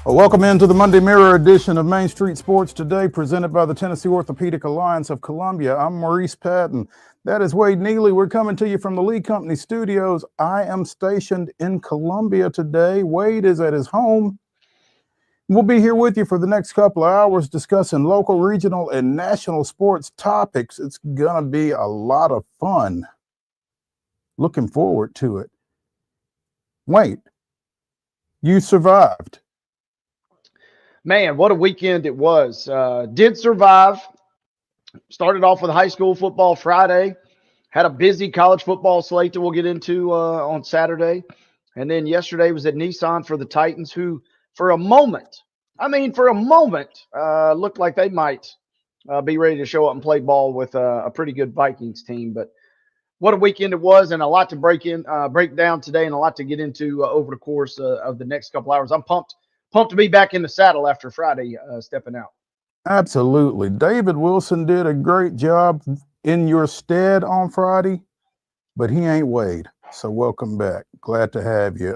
Well, welcome into the Monday Mirror edition of Main Street Sports Today, presented by the Tennessee Orthopedic Alliance of Columbia. I'm Maurice Patton. That is Wade Neely. We're coming to you from the Lee Company studios. I am stationed in Columbia today. Wade is at his home. We'll be here with you for the next couple of hours discussing local, regional, and national sports topics. It's going to be a lot of fun. Looking forward to it. Wade, you survived. Man, what a weekend it was. Did survive. Started off with high school football Friday. Had a busy college football slate that we'll get into on Saturday. And then yesterday was at Nissan for the Titans, who for a moment, looked like they might be ready to show up and play ball with a pretty good Vikings team. But what a weekend it was, and a lot to break down today, and a lot to get into over the course of the next couple hours. I'm pumped to be back in the saddle after Friday stepping out. Absolutely. David Wilson did a great job in your stead on Friday, but he ain't Wade. So welcome back. Glad to have you.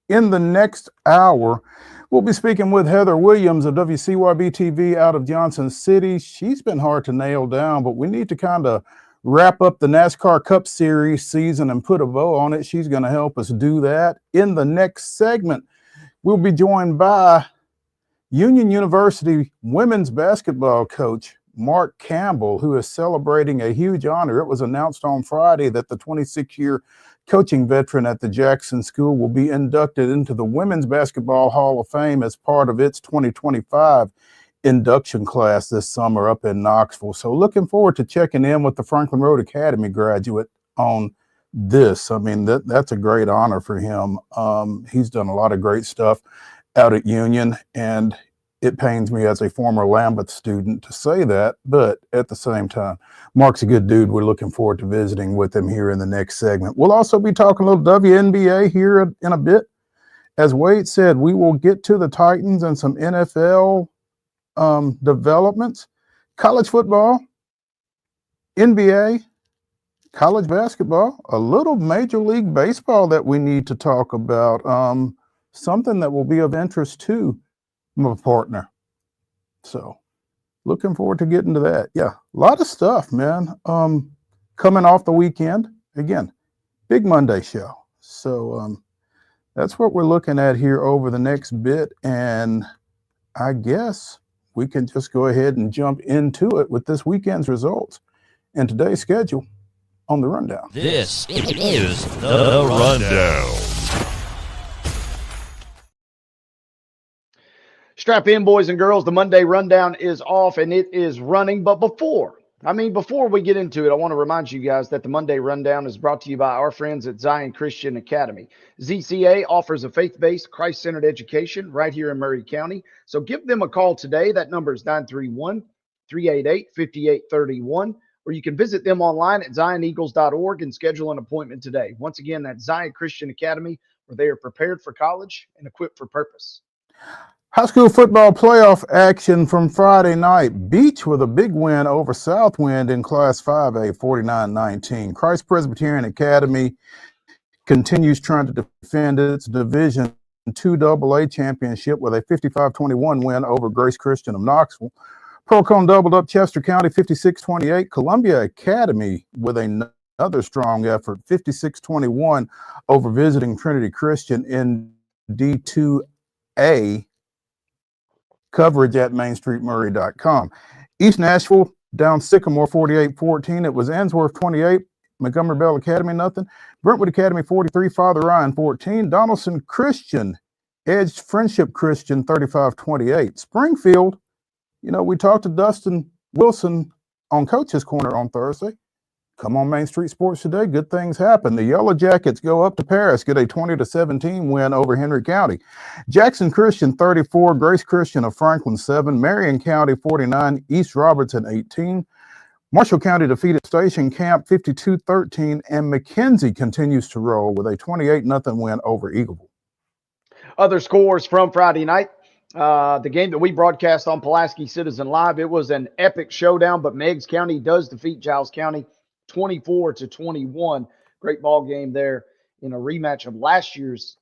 In the next hour, we'll be speaking with Heather Williams of WCYB TV out of Johnson City. She's been hard to nail down, but we need to kind of wrap up the NASCAR Cup Series season and put a bow on it. She's going to help us do that. In the next segment, we'll be joined by Union University women's basketball coach Mark Campbell, who is celebrating a huge honor. It was announced on Friday that the 26-year coaching veteran at the Jackson School will be inducted into the Women's Basketball Hall of Fame as part of its 2025 induction class this summer up in Knoxville. So looking forward to checking in with the Franklin Road Academy graduate on this. I mean, that's a great honor for him. He's done a lot of great stuff out at Union, and it pains me as a former Lambeth student to say that, but at the same time, Mark's a good dude. We're looking forward to visiting with him here in the next segment. We'll also be talking a little WNBA here in a bit. As Wade said, we will get to the Titans and some NFL developments, college football, NBA, college basketball, a little Major League Baseball that we need to talk about. Something that will be of interest to my partner. So looking forward to getting to that. Yeah, a lot of stuff, man. Coming off the weekend. Again, big Monday show. So that's what we're looking at here over the next bit. And I guess we can just go ahead and jump into it with this weekend's results and today's schedule on the rundown. This is the rundown. Strap in, boys and girls. The Monday rundown is off and it is running. But before we get into it, I want to remind you guys that the Monday rundown is brought to you by our friends at Zion Christian Academy. ZCA offers a faith-based, Christ-centered education right here in Murray County. So give them a call today. That number is 931-388-5831. Or you can visit them online at zioneagles.org and schedule an appointment today. Once again, that's Zion Christian Academy, where they are prepared for college and equipped for purpose. High school football playoff action from Friday night. Beach with a big win over Southwind in Class 5A, 49-19. Christ Presbyterian Academy continues trying to defend its Division II AA championship with a 55-21 win over Grace Christian of Knoxville. Procon doubled up Chester County 56-28. Columbia Academy with another strong effort, 56-21 over visiting Trinity Christian in D2A. Coverage at mainstreetmurray.com. East Nashville down Sycamore 48-14. It was Answorth 28, Montgomery Bell Academy nothing. Brentwood Academy 43, Father Ryan 14. Donaldson Christian edged Friendship Christian 35-28. Springfield, we talked to Dustin Wilson on Coach's Corner on Thursday. Come on Main Street Sports Today. Good things happen. The Yellow Jackets go up to Paris, get a 20-17 win over Henry County. Jackson Christian 34, Grace Christian of Franklin 7, Marion County 49, East Robertson 18. Marshall County defeated Station Camp 52-13, and McKenzie continues to roll with a 28-0 win over Eagleville. Other scores from Friday night. The game that we broadcast on Pulaski Citizen Live, it was an epic showdown, but Meigs County does defeat Giles County 24-21. Great ball game there in a rematch of last year's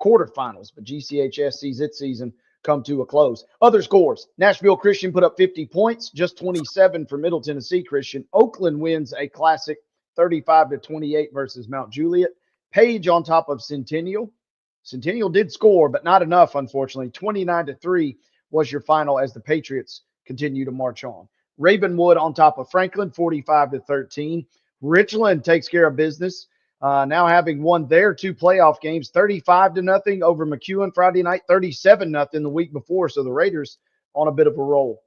quarterfinals. But GCHS sees its season come to a close. Other scores: Nashville Christian put up 50 points, just 27 for Middle Tennessee Christian. Oakland wins a classic 35-28 versus Mount Juliet. Page on top of Centennial. Centennial did score, but not enough, unfortunately. 29-3 was your final as the Patriots continue to march on. Ravenwood on top of Franklin, 45-13. Richland takes care of business. Now having won their 2 playoff games, 35-0 over McEwen Friday night, 37-0 the week before. So the Raiders on a bit of a roll.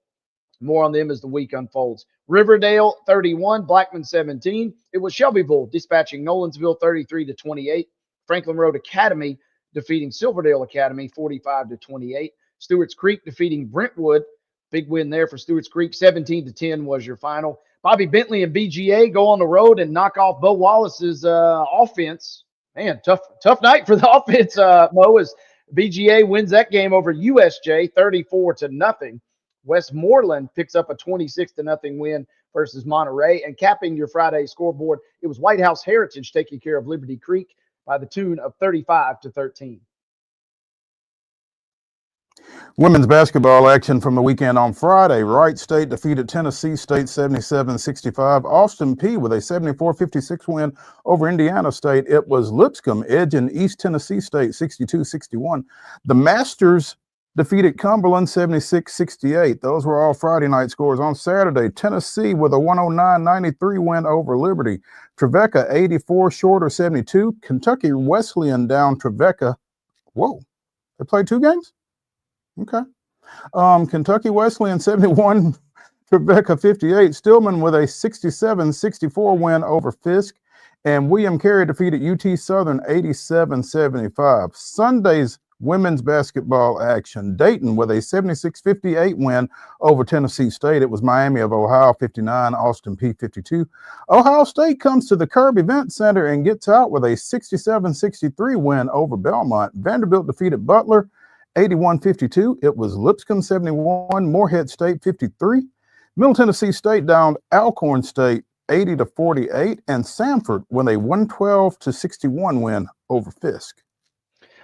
More on them as the week unfolds. Riverdale 31, Blackman 17. It was Shelbyville dispatching Nolensville 33-28. Franklin Road Academy defeating Silverdale Academy 45-28. Stewart's Creek defeating Brentwood. Big win there for Stewart's Creek. 17-10 was your final. Bobby Bentley and BGA go on the road and knock off Bo Wallace's offense. Man, tough night for the offense, Mo, as BGA wins that game over USJ 34-0. Westmoreland picks up a 26-0 win versus Monterey. And capping your Friday scoreboard, it was White House Heritage taking care of Liberty Creek by the tune of 35-13. Women's basketball action from the weekend on Friday. Wright State defeated Tennessee State 77-65. Austin Peay with a 74-56 win over Indiana State. It was Lipscomb edging East Tennessee State 62-61. The Masters defeated Cumberland 76-68. Those were all Friday night scores. On Saturday, Tennessee with a 109-93 win over Liberty. Trevecca 84, Shorter 72. Kentucky Wesleyan down Trevecca. Whoa, they played 2 games? Okay. Kentucky Wesleyan 71, Trevecca 58. Stillman with a 67-64 win over Fisk. And William Carey defeated UT Southern 87-75. Sunday's women's basketball action. Dayton with a 76-58 win over Tennessee State. It was Miami of Ohio 59, Austin Peay 52. Ohio State comes to the Curb Event Center and gets out with a 67-63 win over Belmont. Vanderbilt defeated Butler 81-52. It was Lipscomb 71, Morehead State 53. Middle Tennessee State downed Alcorn State 80-48, and Samford with a 112-61 win over Fisk.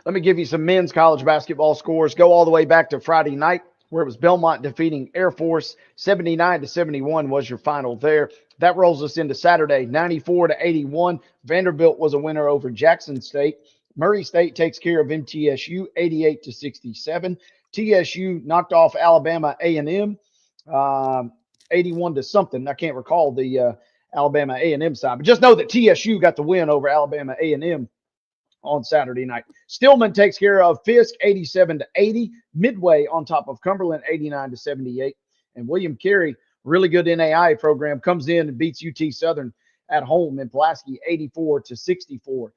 Let me give you some men's college basketball scores. Go all the way back to Friday night, where it was Belmont defeating Air Force 79-71 was your final there. That rolls us into Saturday, 94-81. Vanderbilt was a winner over Jackson State. Murray State takes care of MTSU 88-67. TSU knocked off Alabama A&M 81-something. I can't recall the Alabama A&M side, but just know that TSU got the win over Alabama A&M on Saturday night. Stillman takes care of Fisk 87-80. Midway on top of Cumberland 89-78. And William Carey, really good NAI program, comes in and beats UT Southern at home in Pulaski 84-64.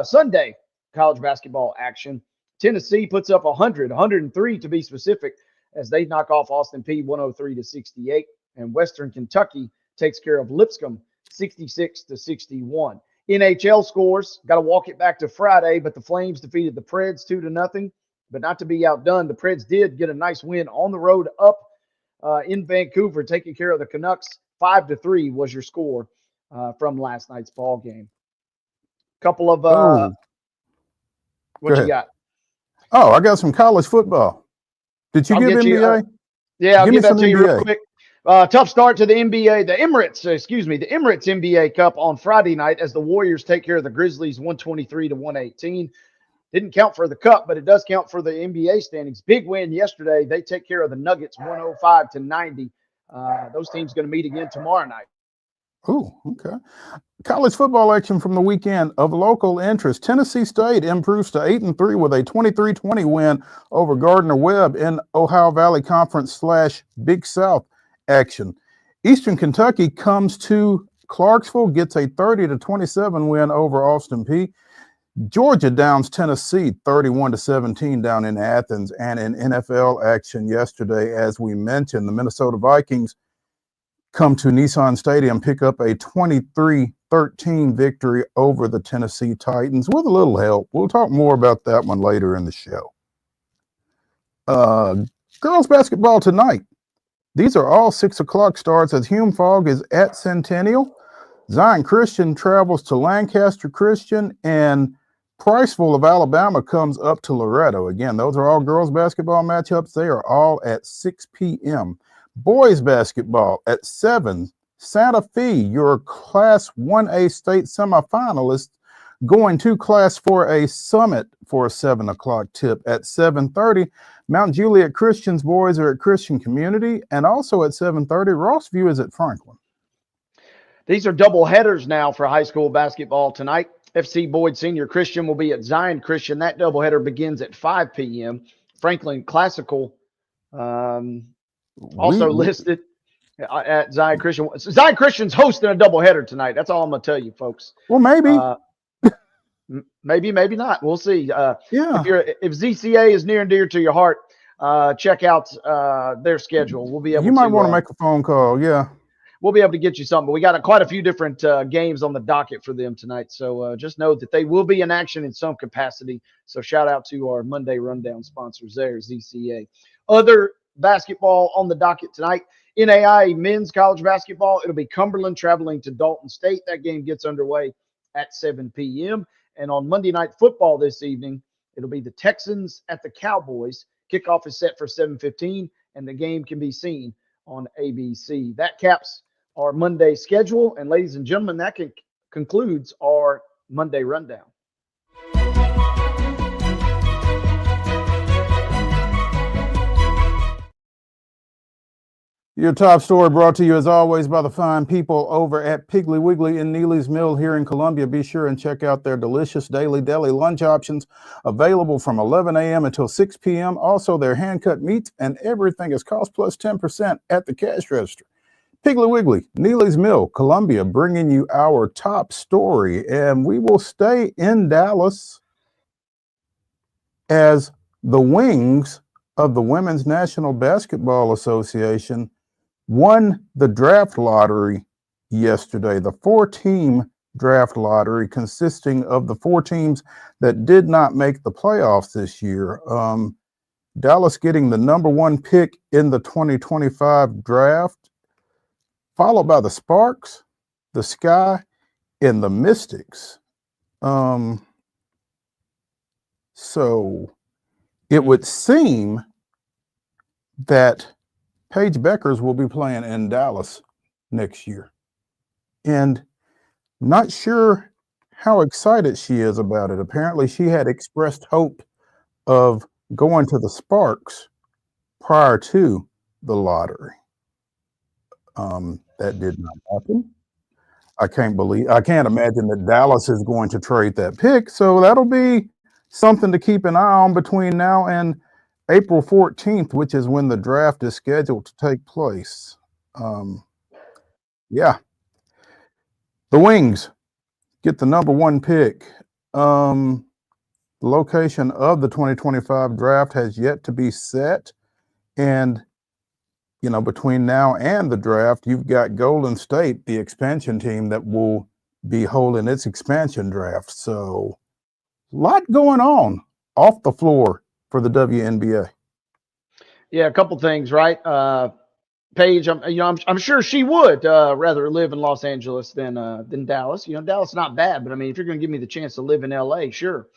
Sunday college basketball action. Tennessee puts up 103 to be specific, as they knock off Austin Peay 103-68. And Western Kentucky takes care of Lipscomb 66-61. NHL scores, got to walk it back to Friday, but the Flames defeated the Preds 2-0. But not to be outdone, the Preds did get a nice win on the road up in Vancouver, taking care of the Canucks. 5-3 was your score from last night's ball game. Couple of what you got? Oh, I got some college football. Did you give NBA? Yeah, I'll give that to you real quick. Tough start to the NBA, the Emirates NBA Cup on Friday night as the Warriors take care of the Grizzlies 123-118. Didn't count for the cup, but it does count for the NBA standings. Big win yesterday. They take care of the Nuggets 105-90. Those teams going to meet again tomorrow night. Oh, okay. College football action from the weekend of local interest. Tennessee State improves to 8-3 with a 23-20 win over Gardner-Webb in Ohio Valley Conference / Big South action. Eastern Kentucky comes to Clarksville, gets a 30-27 win over Austin Peay. Georgia downs Tennessee 31-17 down in Athens. And in NFL action yesterday, as we mentioned, the Minnesota Vikings come to Nissan Stadium, pick up a 23-13 victory over the Tennessee Titans with a little help. We'll talk more about that one later in the show. Girls basketball tonight. These are all 6 o'clock starts as Hume Fogg is at Centennial. Zion Christian travels to Lancaster Christian, and Priceville of Alabama comes up to Loretto. Again, those are all girls basketball matchups. They are all at 6 p.m. Boys basketball at 7. Santa Fe, your Class 1A state semifinalist, going to Class 4A Summit for a 7 o'clock tip at 7:30. Mount Juliet Christian's boys are at Christian Community, and also at 7:30, Rossview is at Franklin. These are double headers now for high school basketball tonight. FC Boyd Senior Christian will be at Zion Christian. That doubleheader begins at 5 p.m. Franklin Classical also listed at Zion Christian. Zion Christian's hosting a doubleheader tonight. That's all I'm going to tell you, folks. Well, maybe. Maybe not. We'll see. Yeah. If ZCA is near and dear to your heart, check out their schedule. We'll be able. You might want to make a phone call. Yeah. We'll be able to get you something. But we got quite a few different games on the docket for them tonight. So just know that they will be in action in some capacity. So shout out to our Monday Rundown sponsors there, ZCA. Other basketball on the docket tonight, NAI men's college basketball. It'll be Cumberland traveling to Dalton State. That game gets underway at 7 p.m. And on Monday Night Football this evening, it'll be the Texans at the Cowboys. Kickoff is set for 7:15, and the game can be seen on ABC. That caps our Monday schedule. And ladies and gentlemen, that concludes our Monday Rundown. Your top story brought to you as always by the fine people over at Piggly Wiggly in Neely's Mill here in Columbia. Be sure and check out their delicious daily deli lunch options available from 11 a.m. until 6 p.m. Also, their hand-cut meats and everything is cost plus 10% at the cash register. Piggly Wiggly, Neely's Mill, Columbia, bringing you our top story. And we will stay in Dallas as the Wings of the Women's National Basketball Association won the draft lottery yesterday, the 4-team draft lottery consisting of the 4 teams that did not make the playoffs this year. Dallas getting the number 1 pick in the 2025 draft, followed by the Sparks, the Sky, and the Mystics. So it would seem that Paige Beckers will be playing in Dallas next year. And not sure how excited she is about it. Apparently, she had expressed hope of going to the Sparks prior to the lottery. That did not happen. I can't imagine that Dallas is going to trade that pick. So that'll be something to keep an eye on between now and April 14th, which is when the draft is scheduled to take place. Yeah. The Wings get the number 1 pick. The location of the 2025 draft has yet to be set. And between now and the draft, you've got Golden State, the expansion team that will be holding its expansion draft. So a lot going on off the floor for the WNBA. Yeah, a couple things, right? Paige, I'm sure she would rather live in Los Angeles than Dallas. Dallas is not bad, but I mean, if you're going to give me the chance to live in LA, sure.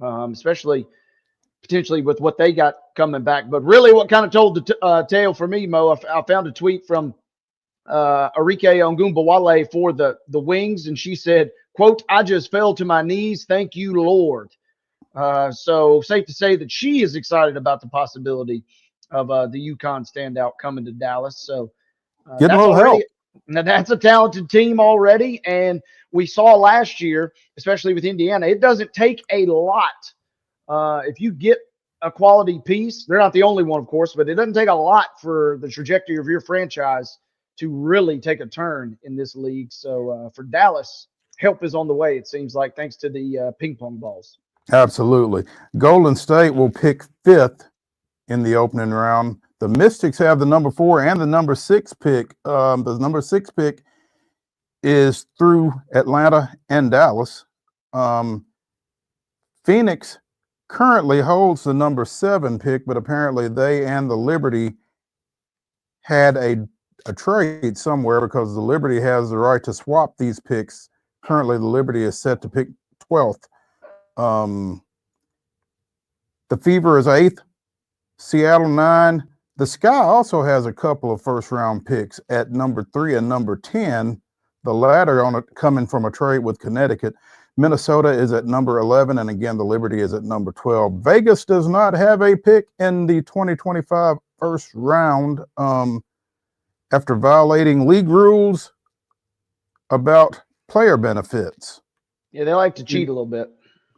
Especially potentially with what they got coming back. But really what kind of told the tale for me, Mo, I found a tweet from Arike Ongumbawale for the Wings, and she said, quote, "I just fell to my knees. Thank you, Lord." So safe to say that she is excited about the possibility of the UConn standout coming to Dallas. So getting a little help. Now that's a talented team already. And we saw last year, especially with Indiana, it doesn't take a lot. If you get a quality piece, they're not the only one, of course, but it doesn't take a lot for the trajectory of your franchise to really take a turn in this league. So for Dallas, help is on the way, it seems like, thanks to the ping pong balls. Absolutely. Golden State will pick 5th in the opening round. The Mystics have the number 4 and the number 6 pick. The number 6 pick is through Atlanta and Dallas. Phoenix currently holds the number 7 pick, but apparently they and the Liberty had a trade somewhere because the Liberty has the right to swap these picks. Currently, the Liberty is set to pick 12th. The Fever is 8th, Seattle 9. The Sky also has a couple of first-round picks at number 3 and number 10, the latter coming from a trade with Connecticut. Minnesota is at number 11, and again, the Liberty is at number 12. Vegas does not have a pick in the 2025 first round after violating league rules about player benefits. Yeah, they like to cheat a little bit.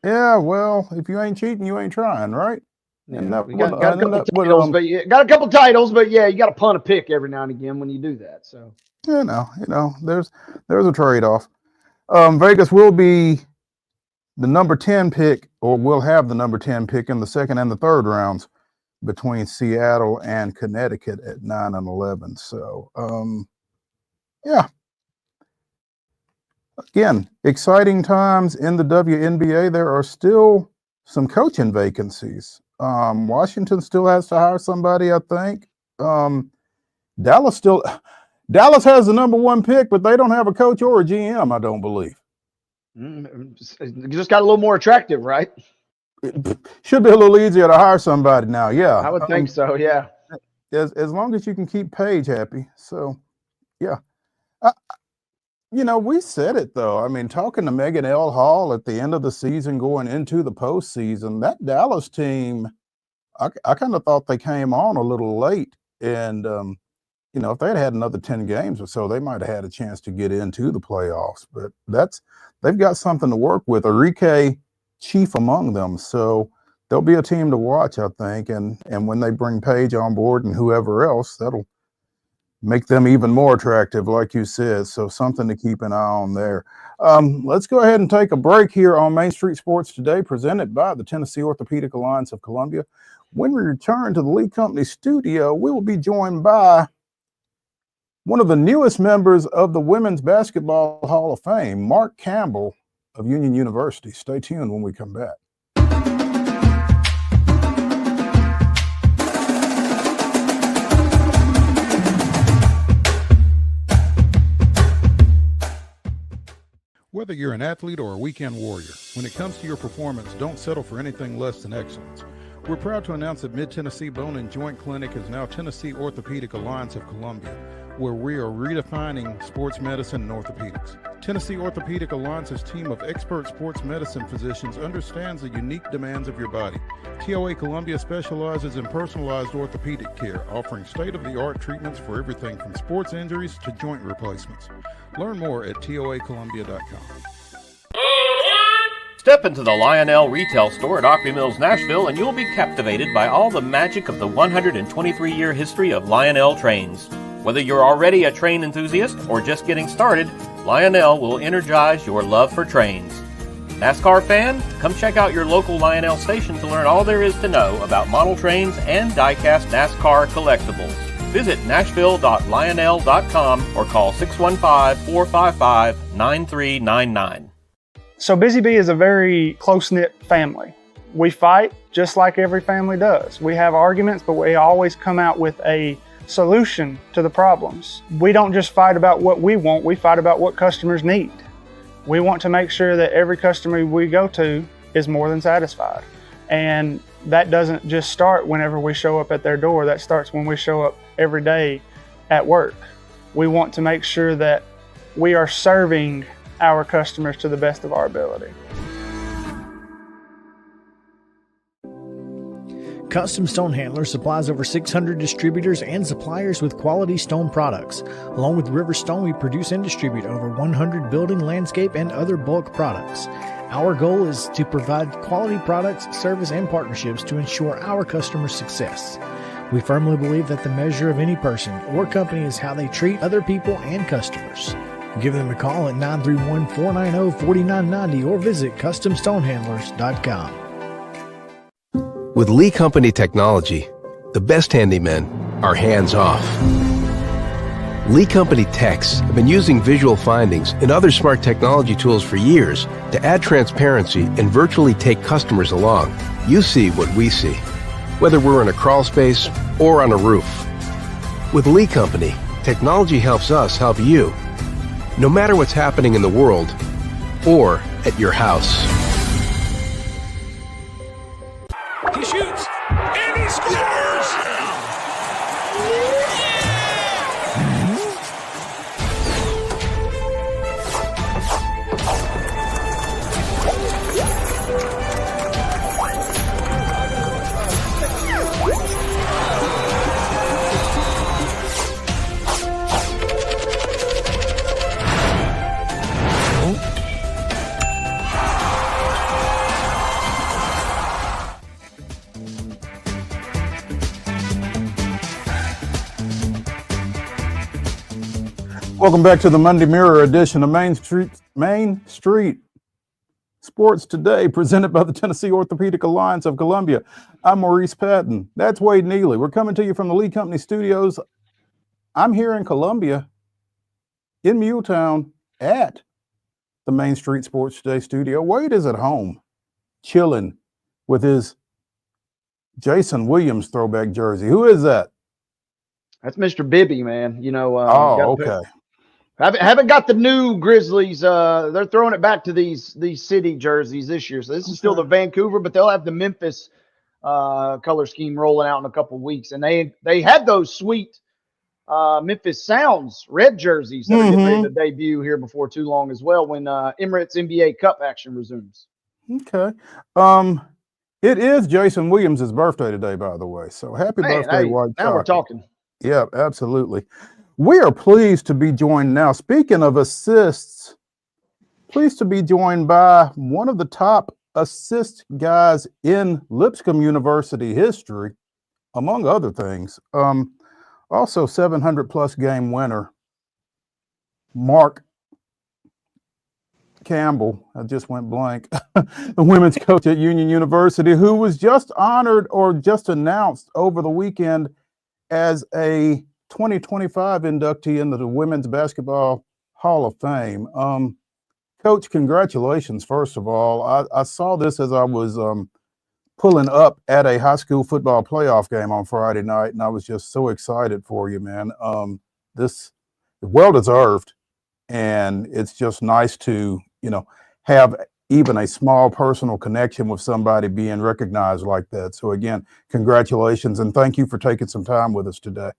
Yeah, well, if you ain't cheating, you ain't trying, right? Yeah, And that we got, would- got a and couple that would, titles, but got a couple titles, but yeah, you got to punt a pick every now and again when you do that. So you know, there's a trade-off. Vegas will be the number 10 pick, or will have the number 10 pick in the second and the third rounds between Seattle and Connecticut at 9 and 11. So, yeah. Again, exciting times in the WNBA. There are still some coaching vacancies. Washington still has to hire somebody, I think. Dallas has the number 1 pick, but they don't have a coach or a GM, I don't believe. you just got a little more attractive, right? It should be a little easier to hire somebody now. Yeah, I would think so. Yeah. As long as you can keep Paige happy. So, yeah. We said it, though. I mean, talking to Megan L. Hall at the end of the season going into the postseason, that Dallas team, I kind of thought they came on a little late. And, if they had another 10 games or so, they might have had a chance to get into the playoffs. But they've got something to work with. Enrique chief among them. So they'll be a team to watch, I think. And when they bring Paige on board and whoever else, that'll make them even more attractive, like you said. So something to keep an eye on there. Let's go ahead and take a break here on Main Street Sports Today, presented by the Tennessee Orthopedic Alliance of Columbia. When we return to the Lee Company studio, we will be joined by one of the newest members of the Women's Basketball Hall of Fame, Mark Campbell of Union University. Stay tuned when we come back. Whether you're an athlete or a weekend warrior, when it comes to your performance, don't settle for anything less than excellence. We're proud to announce that Mid-Tennessee Bone and Joint Clinic is now Tennessee Orthopedic Alliance of Columbia, where we are redefining sports medicine and orthopedics. Tennessee Orthopedic Alliance's team of expert sports medicine physicians understands the unique demands of your body. TOA Columbia specializes in personalized orthopedic care, offering state-of-the-art treatments for everything from sports injuries to joint replacements. Learn more at toacolumbia.com. Step into the Lionel retail store at Opry Mills, Nashville, and you'll be captivated by all the magic of the 123-year history of Lionel trains. Whether you're already a train enthusiast or just getting started, Lionel will energize your love for trains. NASCAR fan? Come check out your local Lionel station to learn all there is to know about model trains and die-cast NASCAR collectibles. Visit nashville.lionel.com or call 615-455-9399. So Busy Bee is a very close-knit family. We fight just like every family does. We have arguments, but we always come out with a solution to the problems. We don't just fight about what we want, we fight about what customers need. We want to make sure that every customer we go to is more than satisfied. And that doesn't just start whenever we show up at their door, that starts when we show up every day at work. We want to make sure that we are serving our customers to the best of our ability. Custom Stone Handler supplies over 600 distributors and suppliers with quality stone products. Along with River Stone, we produce and distribute over 100 building, landscape, and other bulk products. Our goal is to provide quality products, service, and partnerships to ensure our customers' success. We firmly believe that the measure of any person or company is how they treat other people and customers. Give them a call at 931-490-4990 or visit CustomStonehandlers.com. With Lee Company technology, the best handymen are hands-off. Lee Company techs have been using visual findings and other smart technology tools for years to add transparency and virtually take customers along. You see what we see, whether we're in a crawl space or on a roof. With Lee Company, technology helps us help you, no matter what's happening in the world or at your house. Welcome back to the Monday Mirror edition of Main Street Sports Today, presented by the Tennessee Orthopedic Alliance of Columbia. I'm Maurice Patton. That's Wade Neely. We're coming to you from the Lee Company Studios. I'm here in Columbia, in Muletown, at the Main Street Sports Today studio. Wade is at home, chilling with his Jason Williams throwback jersey. Who is that? That's Mr. Bibby, man. Okay. Haven't got the new Grizzlies. They're throwing it back to these city jerseys this year. So this is still the Vancouver, but they'll have the Memphis color scheme rolling out in a couple of weeks. And they had those sweet Memphis Sounds red jerseys that are getting ready to debut here before too long as well when Emirates NBA Cup action resumes. Okay. It is Jason Williams' birthday today, by the way. So happy birthday, White Now Chocolate. we're talking. Yeah, absolutely. We are pleased to be joined now. Speaking of assists, pleased to be joined by one of the top assist guys in Lipscomb University history, among other things. Also 700-plus game winner, Mark Campbell. I just went blank. The women's coach at Union University, who was just honored or just announced over the weekend as a 2025 inductee into the Women's Basketball Hall of Fame. Coach, congratulations, first of all. I saw this as I was pulling up at a high school football playoff game on Friday night, and I was just so excited for you, man. This is well-deserved, and it's just nice to, have even a small personal connection with somebody being recognized like that. So again, congratulations, and thank you for taking some time with us today.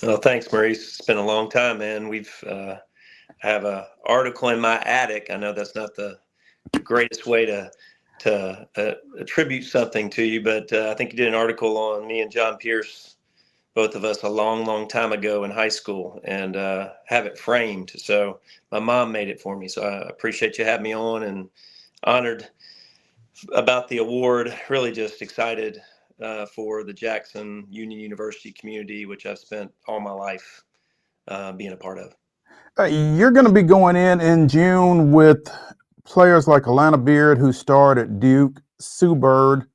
Well, thanks, Maurice. It's been a long time, man. I have an article in my attic. I know that's not the greatest way to attribute something to you, but I think you did an article on me and John Pierce, both of us, a long, long time ago in high school, and have it framed. So my mom made it for me. So I appreciate you having me on, and honored about the award. Really just excited for the Jackson Union University community, which I've spent all my life being a part of. You're going to be going in June with players like Alana Beard, who starred at Duke, Sue Bird,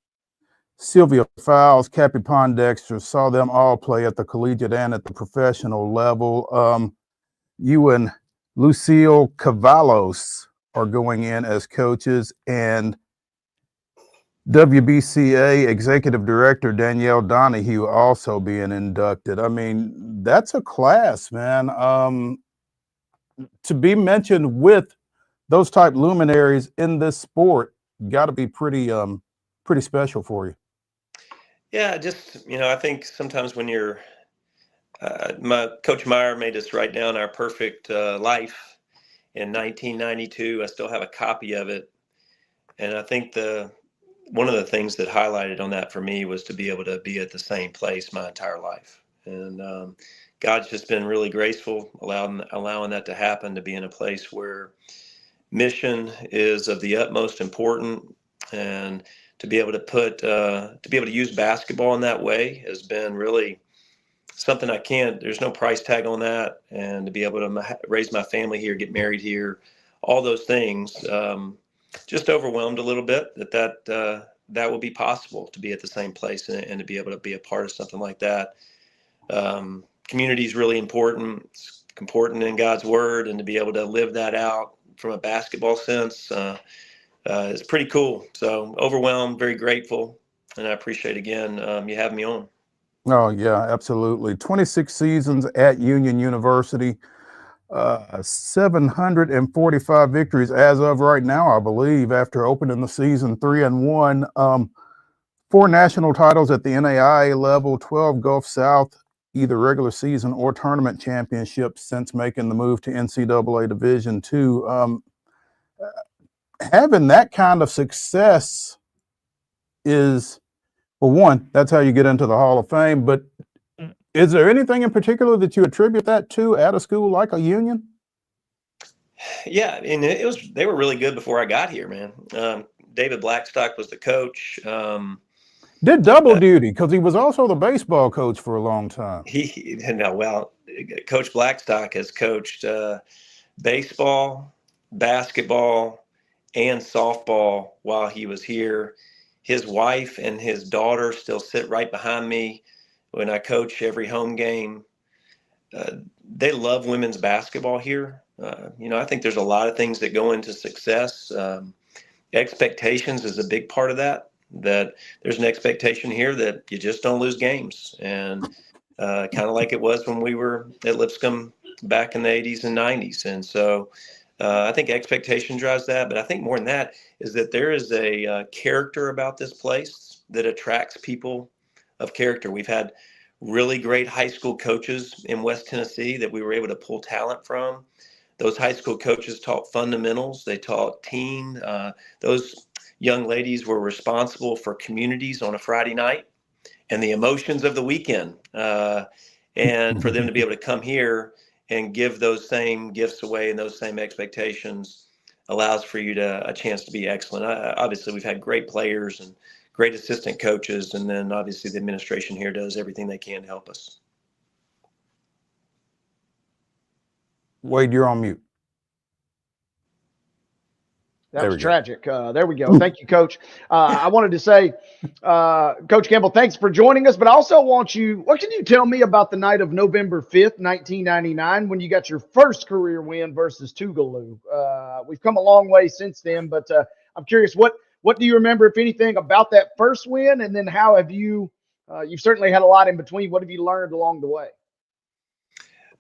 Sylvia Fowles, Cappy Pondexter. Saw them all play at the collegiate and at the professional level. You and Lucille Cavalos are going in as coaches, and WBCA Executive Director Danielle Donahue also being inducted. I mean, that's a class, man. To be mentioned with those type luminaries in this sport, got to be pretty special for you. Yeah, just, I think sometimes when you're, my Coach Meyer made us write down our perfect life in 1992. I still have a copy of it. And I think one of the things that highlighted on that for me was to be able to be at the same place my entire life. And God's just been really graceful, allowing that to happen, to be in a place where mission is of the utmost importance, and to be able to use basketball in that way has been really something there's no price tag on that. And to be able to raise my family here, get married here, all those things, just overwhelmed a little bit that will be possible, to be at the same place and to be able to be a part of something like that. Community is really important. It's important in God's word, and to be able to live that out from a basketball sense is pretty cool. So overwhelmed, very grateful, and I appreciate again you having me on. Oh yeah, absolutely. 26 seasons at Union University. 745 victories as of right now, I believe, after opening the season 3-1. 4 national titles at the NAIA level, 12 Gulf South, either regular season or tournament championships since making the move to NCAA Division II. Having that kind of success is, well, one, that's how you get into the Hall of Fame, but is there anything in particular that you attribute that to at a school like a Union? Yeah, and they were really good before I got here, man. David Blackstock was the coach. Did double duty, because he was also the baseball coach for a long time. Coach Blackstock has coached baseball, basketball, and softball while he was here. His wife and his daughter still sit right behind me when I coach every home game. They love women's basketball here. I think there's a lot of things that go into success. Expectations is a big part of that. That there's an expectation here that you just don't lose games, and kind of like it was when we were at Lipscomb back in the 80s and 90s. And so I think expectation drives that. But I think more than that is that there is a character about this place that attracts people of character. We've had really great high school coaches in West Tennessee that we were able to pull talent from. Those high school coaches taught fundamentals. They taught team. Those young ladies were responsible for communities on a Friday night and the emotions of the weekend. And for them to be able to come here and give those same gifts away and those same expectations allows for you a chance to be excellent. Obviously, we've had great players and great assistant coaches, and then obviously the administration here does everything they can to help us. Wade, you're on mute. That There was we go. tragic. There we go. Thank you, Coach. I wanted to say, Coach Campbell, thanks for joining us. But I also what can you tell me about the night of November 5th, 1999, when you got your first career win versus Tougaloo? We've come a long way since then, but I'm curious, what do you remember, if anything, about that first win? And then how have you've certainly had a lot in between. What have you learned along the way?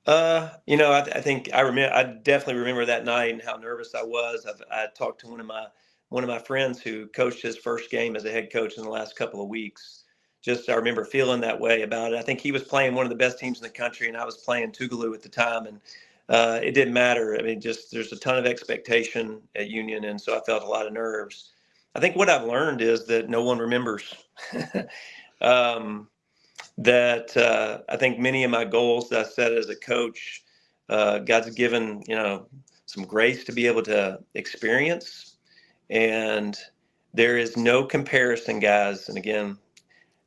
I think I definitely remember that night and how nervous I was. I talked to one of my friends who coached his first game as a head coach in the last couple of weeks. I remember feeling that way about it. I think he was playing one of the best teams in the country, and I was playing Tougaloo at the time, and it didn't matter. I mean, there's a ton of expectation at Union, and so I felt a lot of nerves. I think what I've learned is that no one remembers. I think many of my goals that I set as a coach, God's given, some grace to be able to experience. And there is no comparison, guys. And again,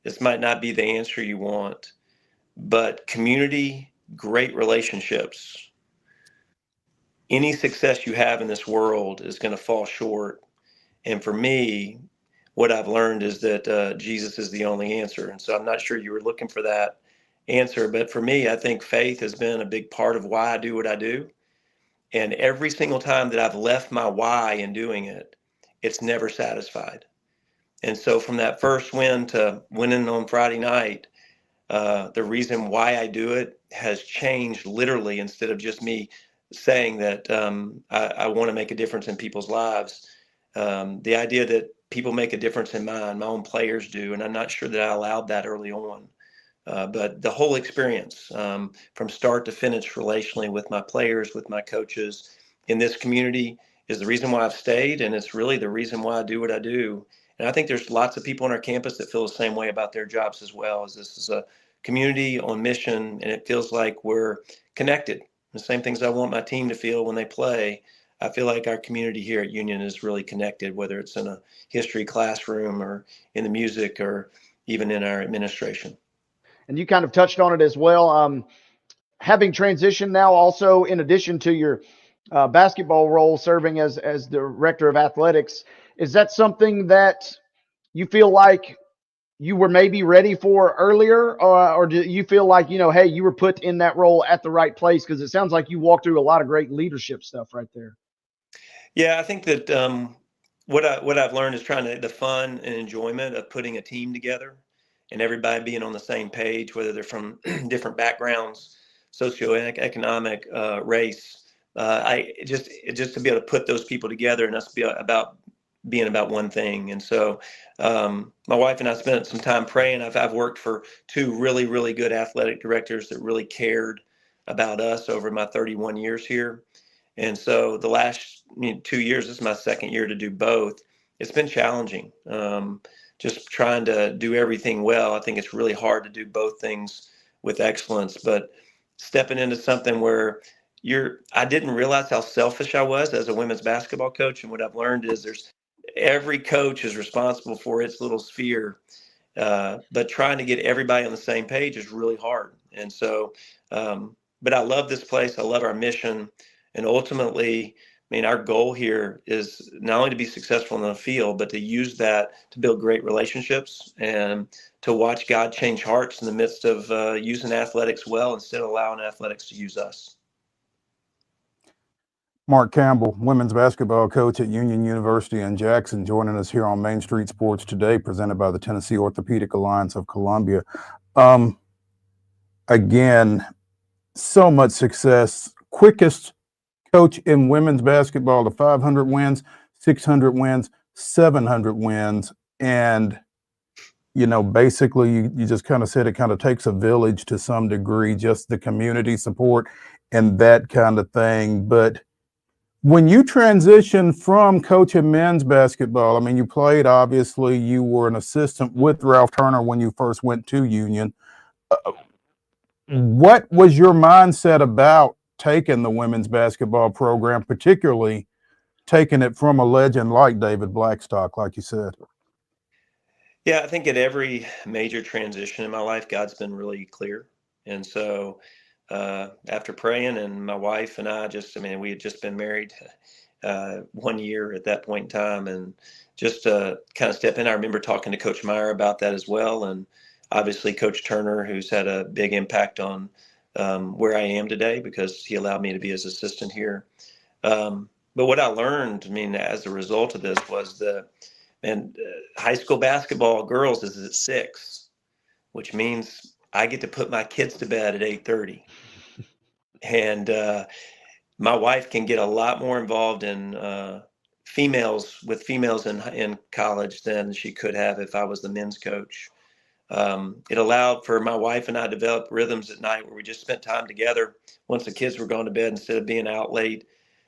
this might not be the answer you want, but community, great relationships. Any success you have in this world is going to fall short. And for me, what I've learned is that Jesus is the only answer. And so I'm not sure you were looking for that answer, but for me, I think faith has been a big part of why I do what I do. And every single time that I've left my why in doing it, it's never satisfied. And so from that first win to winning on Friday night, the reason why I do it has changed literally. Instead of just me saying that I want to make a difference in people's lives, the idea that people make a difference in mine, my own players do, and I'm not sure that I allowed that early on. But the whole experience, from start to finish relationally with my players, with my coaches in this community, is the reason why I've stayed, and it's really the reason why I do what I do. And I think there's lots of people on our campus that feel the same way about their jobs as well, as this is a community on mission, and it feels like we're connected. The same things I want my team to feel when they play. I feel like our community here at Union is really connected, whether it's in a history classroom or in the music or even in our administration. And you kind of touched on it as well. Having transitioned now also, in addition to your basketball role, serving as director of athletics, is that something that you feel like you were maybe ready for earlier, or do you feel like, hey, you were put in that role at the right place? Because it sounds like you walked through a lot of great leadership stuff right there. Yeah, I think that what I've learned is the fun and enjoyment of putting a team together and everybody being on the same page, whether they're from different backgrounds, socioeconomic, race. Just to be able to put those people together and us being about one thing. And so my wife and I spent some time praying. I've worked for two really, really good athletic directors that really cared about us over my 31 years here. And so the last 2 years, this is my second year to do both. It's been challenging, just trying to do everything well. I think it's really hard to do both things with excellence, but stepping into something where I didn't realize how selfish I was as a women's basketball coach. And what I've learned is every coach is responsible for its little sphere, but trying to get everybody on the same page is really hard. And so but I love this place. I love our mission. And ultimately, I mean, our goal here is not only to be successful in the field, but to use that to build great relationships and to watch God change hearts in the midst of using athletics well instead of allowing athletics to use us. Mark Campbell, women's basketball coach at Union University in Jackson, joining us here on Main Street Sports Today, presented by the Tennessee Orthopedic Alliance of Columbia. Again, so much success. Quickest coach in women's basketball to 500 wins, 600 wins, 700 wins. And, you know, basically you just kind of said it kind of takes a village to some degree, just the community support and that kind of thing. But when you transitioned from coaching men's basketball, I mean, you played, obviously, you were an assistant with Ralph Turner when you first went to Union. What was your mindset about taking the women's basketball program, particularly taking it from a legend like David Blackstock, like you said? Yeah, I think at every major transition in my life, God's been really clear. And so after praying, and my wife and I we had just been married 1 year at that point in time, and just kind of step in. I remember talking to Coach Meyer about that as well. And obviously Coach Turner, who's had a big impact on where I am today because he allowed me to be his assistant here. But what I learned, I mean, as a result of this was high school basketball girls is at 6, which means I get to put my kids to bed at 8:30. And my wife can get a lot more involved in females in college than she could have if I was the men's coach. It allowed for my wife and I to develop rhythms at night where we just spent time together once the kids were going to bed instead of being out late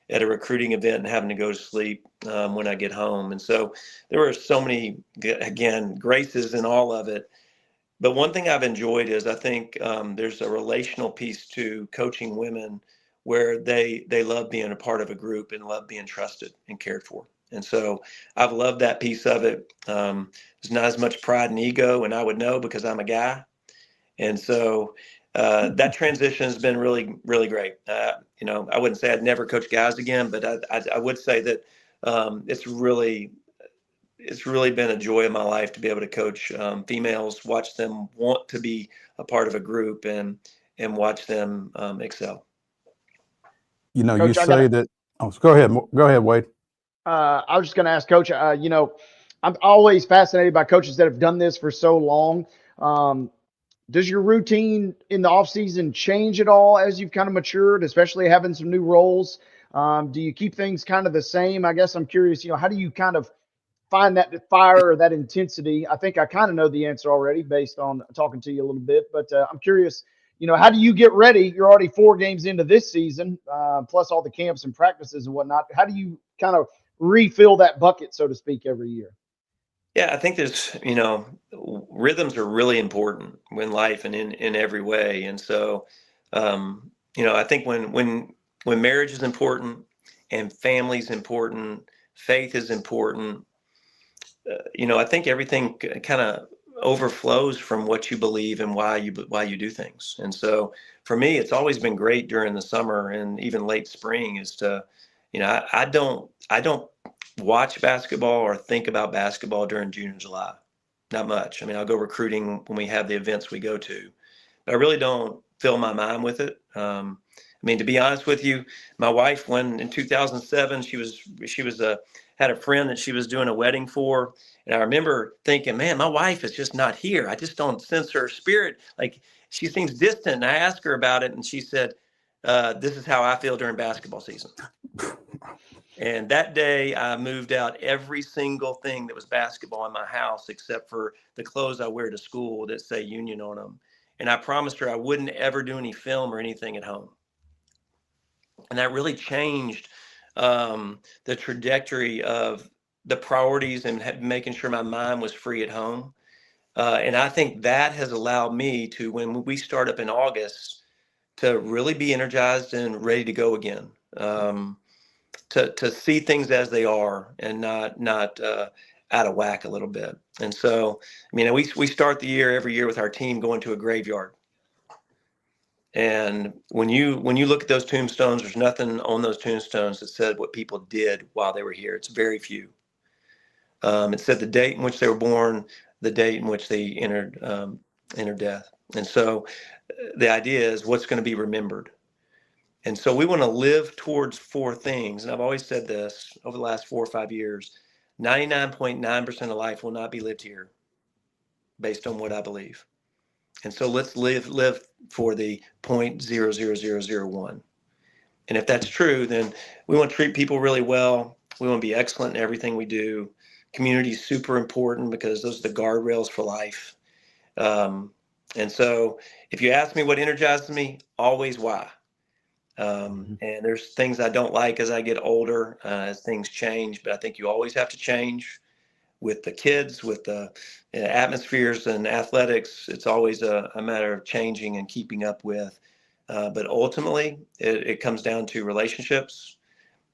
at a recruiting event and having to go to sleep when I get home. And so there were so many, again, graces in all of it. But one thing I've enjoyed is I think there's a relational piece to coaching women where they love being a part of a group and love being trusted and cared for. And so I've loved that piece of it. There's not as much pride and ego, and I would know because I'm a guy. And so that transition has been really, really great. You know, I wouldn't say I'd never coach guys again, but I would say that it's really been a joy of my life to be able to coach females, watch them want to be a part of a group and watch them excel. You know, Coach, you say that. Oh, go ahead, Wade. I was just going to ask Coach, you know, I'm always fascinated by coaches that have done this for so long. Does your routine in the off season change at all as you've kind of matured, especially having some new roles? Do you keep things kind of the same? I guess I'm curious, you know, how do you kind of find that fire or that intensity? I think I kind of know the answer already based on talking to you a little bit, but I'm curious, you know, how do you get ready? You're already 4 games into this season, plus all the camps and practices and whatnot. How do you kind of refill that bucket, so to speak, every year? Yeah, I think there's, you know, rhythms are really important in life and in every way. And so, you know, I think when marriage is important and family is important, faith is important, you know, I think everything kind of overflows from what you believe and why you do things. And so for me, it's always been great during the summer and even late spring is to, you know, I don't watch basketball or think about basketball during June and July. Not much. I mean, I'll go recruiting when we have the events we go to, but I really don't fill my mind with it. I mean, to be honest with you, my wife, when in 2007, she was had a friend that she was doing a wedding for, and I remember thinking, man, my wife is just not here. I just don't sense her spirit. Like she seems distant. And I asked her about it, and she said, "This is how I feel during basketball season." And that day, I moved out every single thing that was basketball in my house, except for the clothes I wear to school that say Union on them. And I promised her I wouldn't ever do any film or anything at home. And that really changed the trajectory of the priorities and making sure my mind was free at home. And I think that has allowed me to, when we start up in August, to really be energized and ready to go again. To see things as they are and not out of whack a little bit. And so, I mean, we start the year every year with our team going to a graveyard. And when you look at those tombstones, there's nothing on those tombstones that said what people did while they were here. It's very few. It said the date in which they were born, the date in which they entered death. And so the idea is what's going to be remembered. And so we want to live towards four things. And I've always said this over the last 4 or 5 years, 99.9% of life will not be lived here based on what I believe. And so let's live for the 0.00001. And if that's true, then we want to treat people really well. We want to be excellent in everything we do. Community is super important because those are the guardrails for life. And so if you ask me what energizes me, always why. And there's things I don't like as I get older, as things change, but I think you always have to change with the kids, with the atmospheres and athletics. It's always a matter of changing and keeping up with. But ultimately, it comes down to relationships.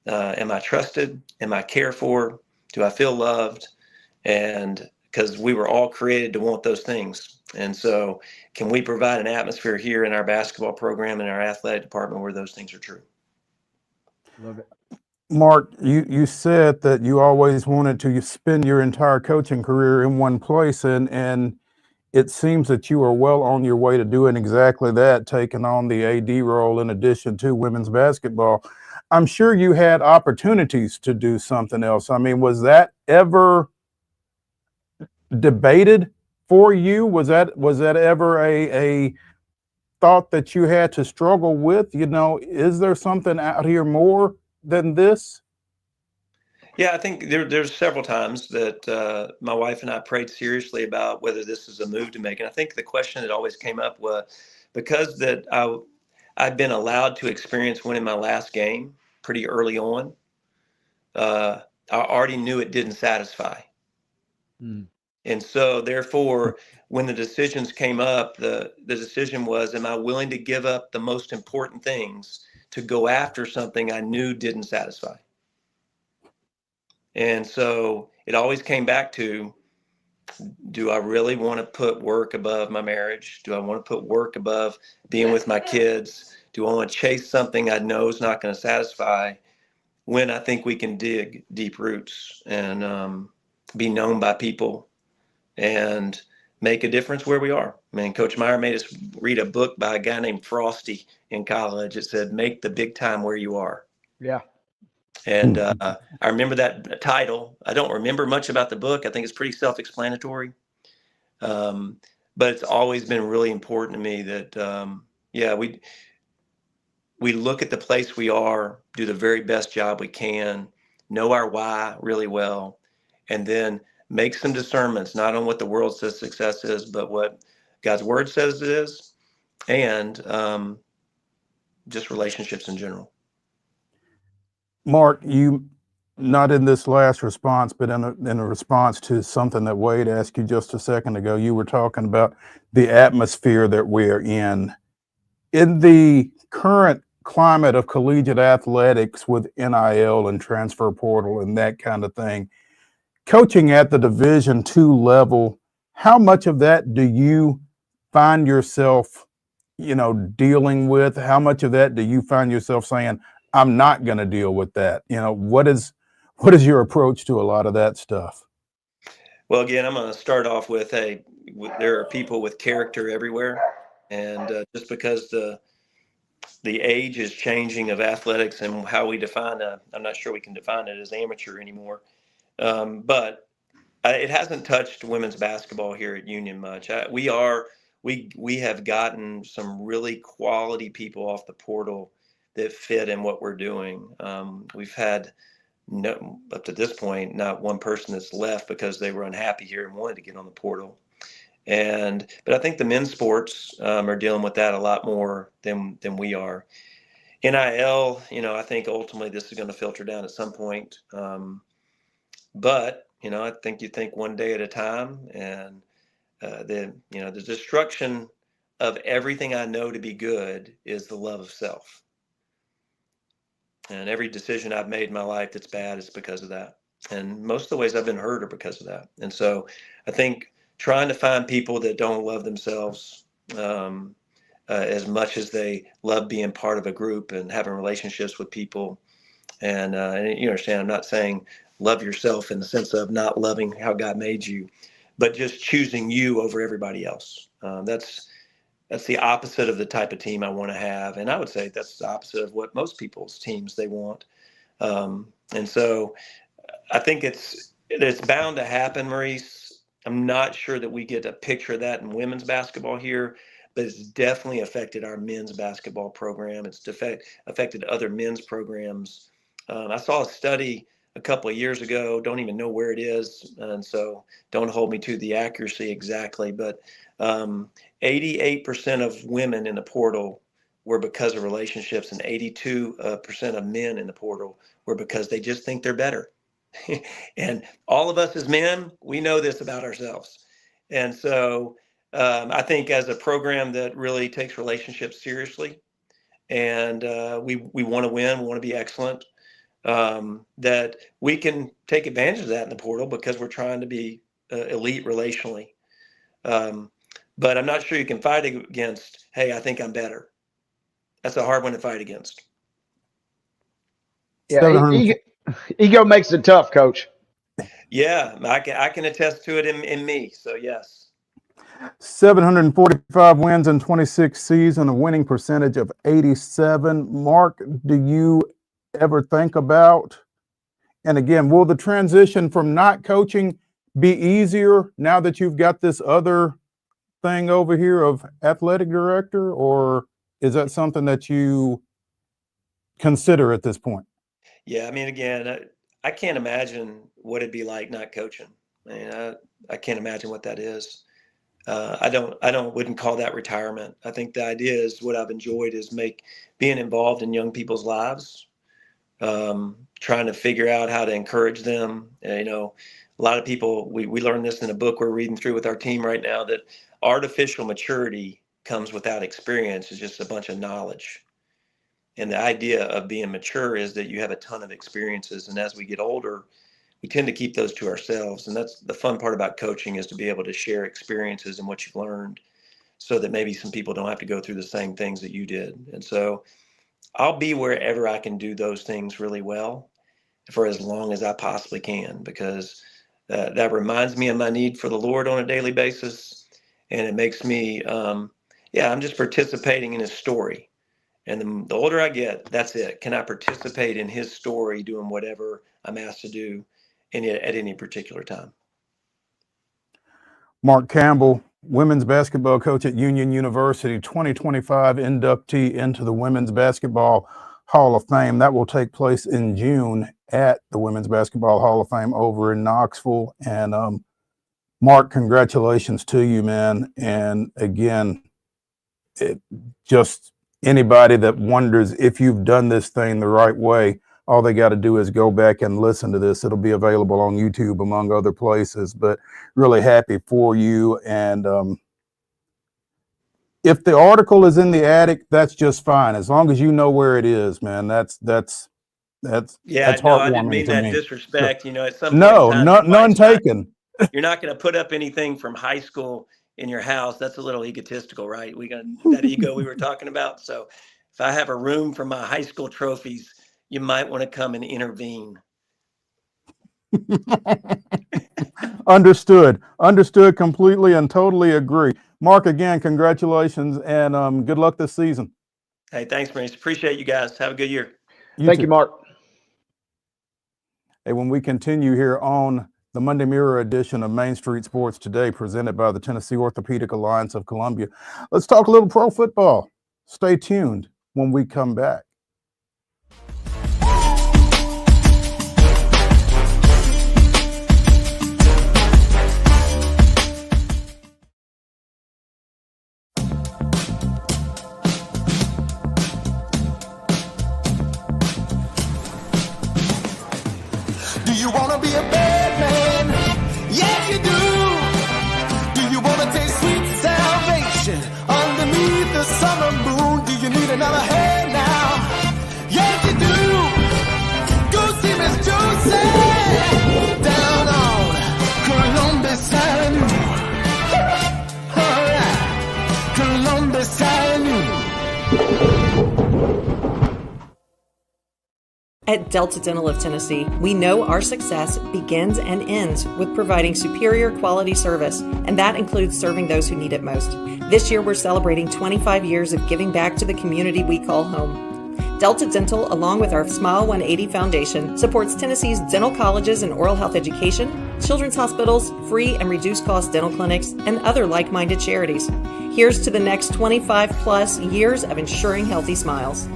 Am I trusted? Am I cared for? Do I feel loved? And because we were all created to want those things. And so can we provide an atmosphere here in our basketball program and our athletic department where those things are true? Love it. Mark, you said that you always wanted to spend your entire coaching career in one place, and it seems that you are well on your way to doing exactly that, taking on the AD role in addition to women's basketball. I'm sure you had opportunities to do something else. I mean, was that ever debated for you? Was that ever a thought that you had to struggle with? You know, is there something out here more than this? Yeah, I think there's several times that my wife and I prayed seriously about whether this is a move to make. And I think the question that always came up was because that I've been allowed to experience winning my last game pretty early on. I already knew it didn't satisfy. And so therefore, when the decisions came up, the decision was, am I willing to give up the most important things to go after something I knew didn't satisfy? And so it always came back to, do I really want to put work above my marriage? Do I want to put work above being with my kids? Do I want to chase something I know is not going to satisfy when I think we can dig deep roots and be known by people and make a difference where we are? I mean, Coach Meyer made us read a book by a guy named Frosty in college. It said, make the big time where you are. Yeah. And I remember that title. I don't remember much about the book. I think it's pretty self-explanatory. But it's always been really important to me that, we look at the place we are, do the very best job we can, know our why really well, and then make some discernments, not on what the world says success is, but what God's word says it is, and just relationships in general. Mark, you, not in this last response, but in a response to something that Wade asked you just a second ago, you were talking about the atmosphere that we're in. In the current climate of collegiate athletics with NIL and transfer portal and that kind of thing, coaching at the Division II level, how much of that do you find yourself, dealing with? How much of that do you find yourself saying, I'm not going to deal with that? What is your approach to a lot of that stuff? Well, again, I'm going to start off with, there are people with character everywhere. And just because the age is changing of athletics and how we define I'm not sure we can define it as amateur anymore. But it hasn't touched women's basketball here at Union much. We have gotten some really quality people off the portal that fit in what we're doing. We've had up to this point, not one person that's left because they were unhappy here and wanted to get on the portal. But I think the men's sports are dealing with that a lot more than we are. NIL, I think ultimately this is going to filter down at some point. But I think you think one day at a time, and the destruction of everything I know to be good is the love of self. And every decision I've made in my life that's bad is because of that. And most of the ways I've been hurt are because of that. And so I think trying to find people that don't love themselves, as much as they love being part of a group and having relationships with people. And you understand, I'm not saying love yourself in the sense of not loving how God made you, but just choosing you over everybody else. That's the opposite of the type of team I want to have. And I would say that's the opposite of what most people's teams they want. And so I think it's bound to happen, Maurice. I'm not sure that we get a picture of that in women's basketball here, but it's definitely affected our men's basketball program. It's affected other men's programs. I saw a study a couple of years ago, don't even know where it is, and so don't hold me to the accuracy exactly, but 88% of women in the portal were because of relationships, and 82% of men in the portal were because they just think they're better. And all of us as men, we know this about ourselves. And so I think as a program that really takes relationships seriously, and we want to win, we want to be excellent, that we can take advantage of that in the portal because we're trying to be elite relationally. But I'm not sure you can fight against, hey, I think I'm better. That's a hard one to fight against. Yeah, ego makes it tough, Coach. Yeah, I can attest to it in me. So, yes. 745 wins in 26 seasons, a winning percentage of 87. Mark, do you ever think about, and again, will the transition from not coaching be easier now that you've got this other thing over here of athletic director, or is that something that you consider at this point? Yeah, I mean, again, I can't imagine what it'd be like not coaching. I mean, I can't imagine what that is. Wouldn't call that retirement. I think the idea is what I've enjoyed is being involved in young people's lives, trying to figure out how to encourage them. A lot of people, we learned this in a book we're reading through with our team right now, that artificial maturity comes without experience. It's just a bunch of knowledge. And the idea of being mature is that you have a ton of experiences. And as we get older, we tend to keep those to ourselves. And that's the fun part about coaching, is to be able to share experiences and what you've learned so that maybe some people don't have to go through the same things that you did. And so I'll be wherever I can do those things really well for as long as I possibly can, because that reminds me of my need for the Lord on a daily basis. And it makes me, I'm just participating in his story. And the older I get, that's it. Can I participate in his story, doing whatever I'm asked to do at any particular time? Mark Campbell, women's basketball coach at Union University, 2025 inductee into the Women's Basketball Hall of Fame. That will take place in June at the Women's Basketball Hall of Fame over in Knoxville. And Mark, congratulations to you, man. And again, anybody that wonders if you've done this thing the right way, all they got to do is go back and listen to this. It'll be available on YouTube, among other places, but really happy for you. And if the article is in the attic, that's just fine. As long as you know where it is, man, that's heartwarming. No, I didn't mean that me. disrespect. At some point No, in time, none taken. You're not going to put up anything from high school in your house. That's a little egotistical, right? We got that ego we were talking about. So if I have a room for my high school trophies, you might want to come and intervene. Understood completely and totally agree. Mark, again, congratulations and good luck this season. Hey, thanks, Maurice. Appreciate you guys. Have a good year. Thank you, Mark. Hey, when we continue here on the Monday Mirror edition of Main Street Sports Today, presented by the Tennessee Orthopedic Alliance of Columbia, let's talk a little pro football. Stay tuned when we come back. Do you want to be a bad man? Yes, you do. Do you want to taste sweet salvation underneath the summer moon? Do you need another hand now? Yes, you do. Go see Miss Josie down on Columbus Avenue. All right, Columbus Avenue. At Delta Dental of Tennessee, we know our success begins and ends with providing superior quality service, and that includes serving those who need it most. This year, we're celebrating 25 years of giving back to the community we call home. Delta Dental, along with our Smile 180 Foundation, supports Tennessee's dental colleges and oral health education, children's hospitals, free and reduced cost dental clinics, and other like-minded charities. Here's to the next 25 plus years of ensuring healthy smiles.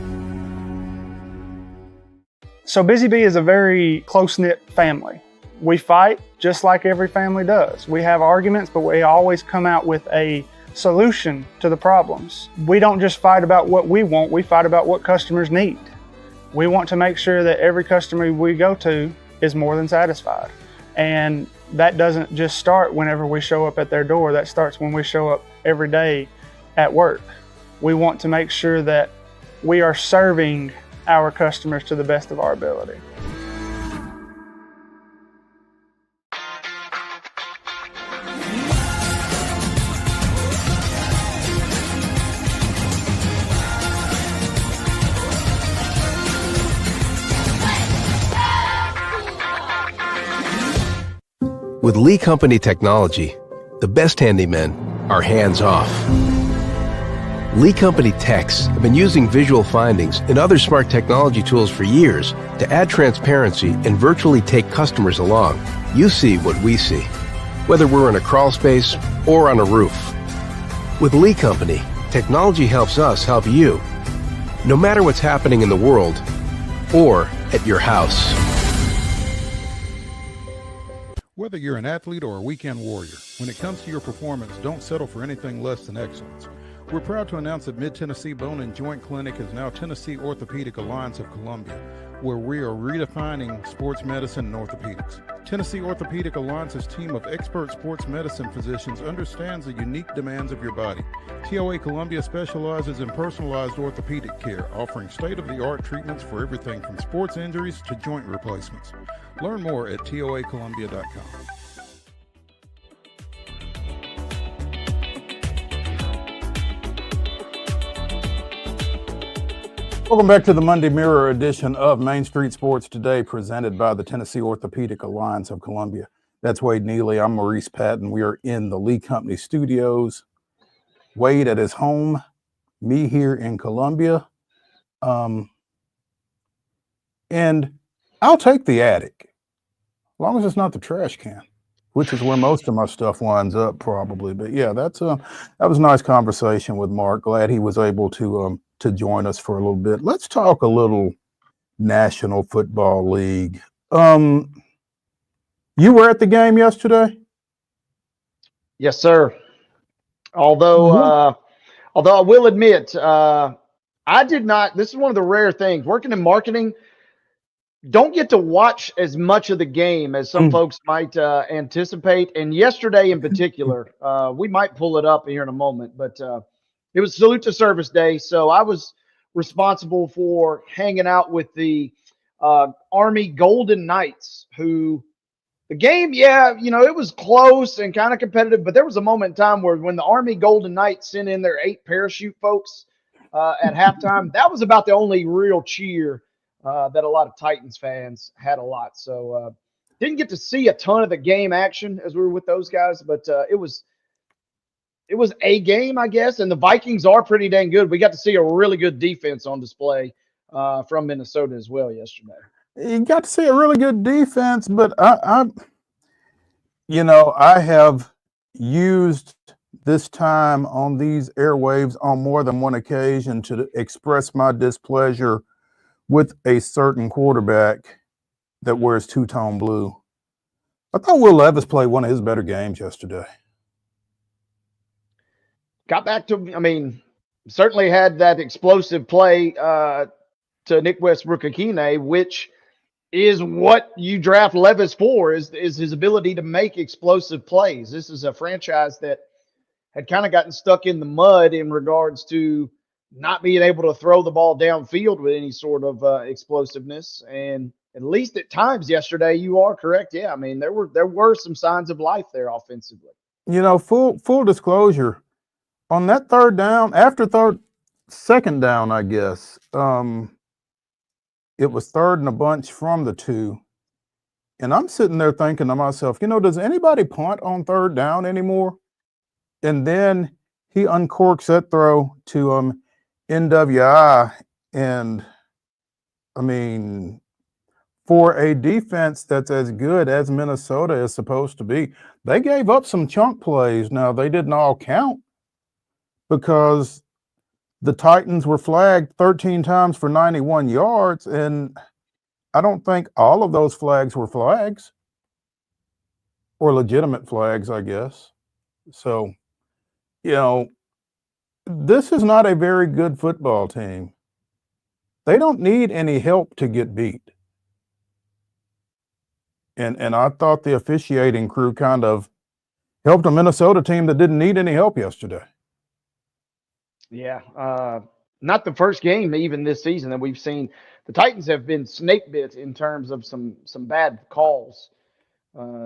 So Busy Bee is a very close-knit family. We fight just like every family does. We have arguments, but we always come out with a solution to the problems. We don't just fight about what we want, we fight about what customers need. We want to make sure that every customer we go to is more than satisfied. And that doesn't just start whenever we show up at their door, that starts when we show up every day at work. We want to make sure that we are serving our customers to the best of our ability. With Lee Company technology, the best handymen are hands-off. Lee Company techs have been using visual findings and other smart technology tools for years to add transparency and virtually take customers along. You see what we see, whether we're in a crawl space or on a roof. With Lee Company, technology helps us help you, no matter what's happening in the world or at your house. Whether you're an athlete or a weekend warrior, when it comes to your performance, don't settle for anything less than excellence. We're proud to announce that Mid-Tennessee Bone and Joint Clinic is now Tennessee Orthopedic Alliance of Columbia, where we are redefining sports medicine and orthopedics. Tennessee Orthopedic Alliance's team of expert sports medicine physicians understands the unique demands of your body. TOA Columbia specializes in personalized orthopedic care, offering state-of-the-art treatments for everything from sports injuries to joint replacements. Learn more at toacolumbia.com. Welcome back to the Monday Mirror edition of Main Street Sports Today, presented by the Tennessee Orthopedic Alliance of Columbia. That's Wade Neely. I'm Maurice Patton. We are in the Lee Company studios. Wade at his home, me here in Columbia. And I'll take the attic, as long as it's not the trash can, which is where most of my stuff winds up probably. But yeah, that was a nice conversation with Mark. Glad he was able to join us for a little bit. Let's talk a little National Football League. You were at the game yesterday? Yes, sir. Although I will admit, I did not. This is one of the rare things. Working in marketing, don't get to watch as much of the game as some folks might anticipate. And yesterday in particular, we might pull it up here in a moment, but it was Salute to Service Day, so I was responsible for hanging out with the Army Golden Knights, who the game, it was close and kind of competitive, but there was a moment in time where when the Army Golden Knights sent in their 8 parachute folks at halftime, that was about the only real cheer that a lot of Titans fans had a lot. So didn't get to see a ton of the game action as we were with those guys, but it was a game, I guess, and the Vikings are pretty dang good. We got to see a really good defense on display from Minnesota as well yesterday. You got to see a really good defense, but I have used this time on these airwaves on more than one occasion to express my displeasure with a certain quarterback that wears two-tone blue. I thought Will Levis played one of his better games yesterday. Got back to, certainly had that explosive play to Nick Westbrook-Akine, which is what you draft Levis for, is his ability to make explosive plays. This is a franchise that had kind of gotten stuck in the mud in regards to not being able to throw the ball downfield with any sort of explosiveness. And at least at times yesterday, you are correct. Yeah, there were some signs of life there offensively. Full disclosure, on that third down, after second down, I guess. It was third and a bunch from the 2. And I'm sitting there thinking to myself, does anybody punt on third down anymore? And then he uncorks that throw to NWI. And I mean, for a defense that's as good as Minnesota is supposed to be, they gave up some chunk plays. Now, they didn't all count because the Titans were flagged 13 times for 91 yards, and I don't think all of those flags were flags or legitimate flags, I guess. So, this is not a very good football team. They don't need any help to get beat. And I thought the officiating crew kind of helped a Minnesota team that didn't need any help yesterday. Yeah. Not the first game even this season that we've seen. The Titans have been snake bit in terms of some bad calls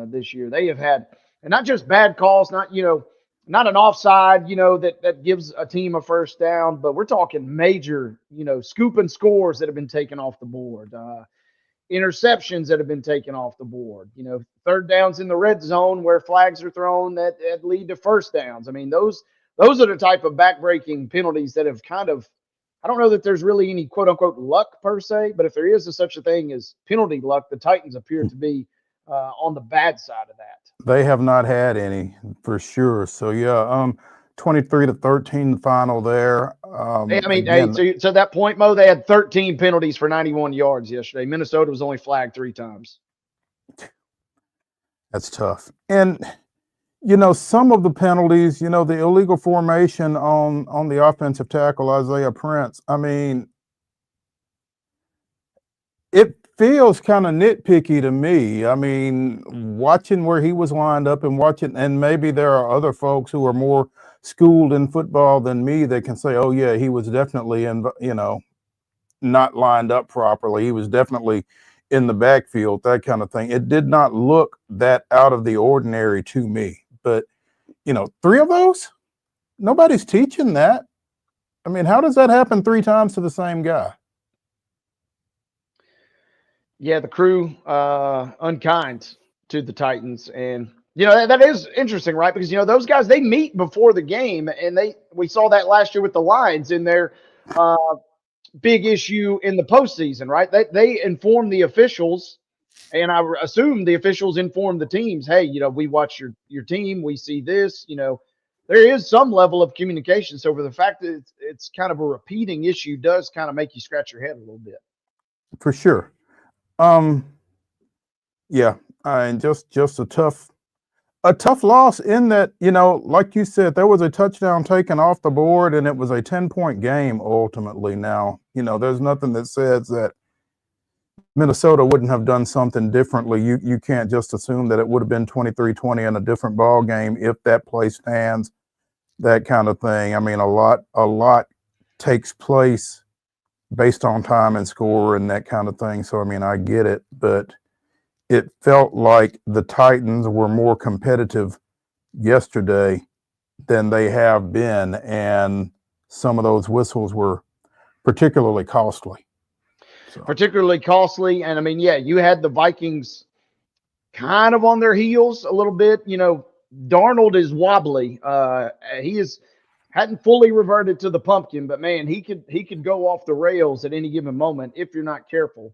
this year. They have had, and not just bad calls, not an offside, that gives a team a first down, but we're talking major, scoop and scores that have been taken off the board. Interceptions that have been taken off the board, third downs in the red zone where flags are thrown that lead to first downs. I mean, those are the type of backbreaking penalties that have kind of, I don't know that there's really any quote unquote luck per se, but if there is such a thing as penalty luck, the Titans appear to be on the bad side of that. They have not had any for sure. So yeah, 23-13 final there. Again, so to that point, Mo, they had 13 penalties for 91 yards yesterday. Minnesota was only flagged 3 times. That's tough. And some of the penalties, the illegal formation on the offensive tackle, Isaiah Prince. I mean, it feels kind of nitpicky to me. I mean, watching where he was lined up and maybe there are other folks who are more schooled in football than me that can say, oh yeah, he was definitely not lined up properly. He was definitely in the backfield, that kind of thing. It did not look that out of the ordinary to me. But 3 of those, nobody's teaching that. I mean, how does that happen 3 times to the same guy? Yeah, the crew unkind to the Titans, and that is interesting, right? Because those guys, they meet before the game, and we saw that last year with the Lions in their big issue in the postseason, right? They inform the officials, and I assume the officials inform the teams, hey, we watch your team, we see this, there is some level of communication. So for the fact that it's kind of a repeating issue does kind of make you scratch your head a little bit. For sure. Yeah, and just a tough loss in that, like you said, there was a touchdown taken off the board and it was a 10-point game ultimately. Now, there's nothing that says that Minnesota wouldn't have done something differently. You can't just assume that it would have been 23-20 in a different ball game if that play stands, that kind of thing. I mean, a lot takes place based on time and score and that kind of thing. So, I mean, I get it, but it felt like the Titans were more competitive yesterday than they have been, and some of those whistles were particularly costly. Particularly costly, and I mean, yeah, you had the Vikings kind of on their heels a little bit. Darnold is wobbly. He hadn't fully reverted to the pumpkin, but man, he could go off the rails at any given moment if you're not careful.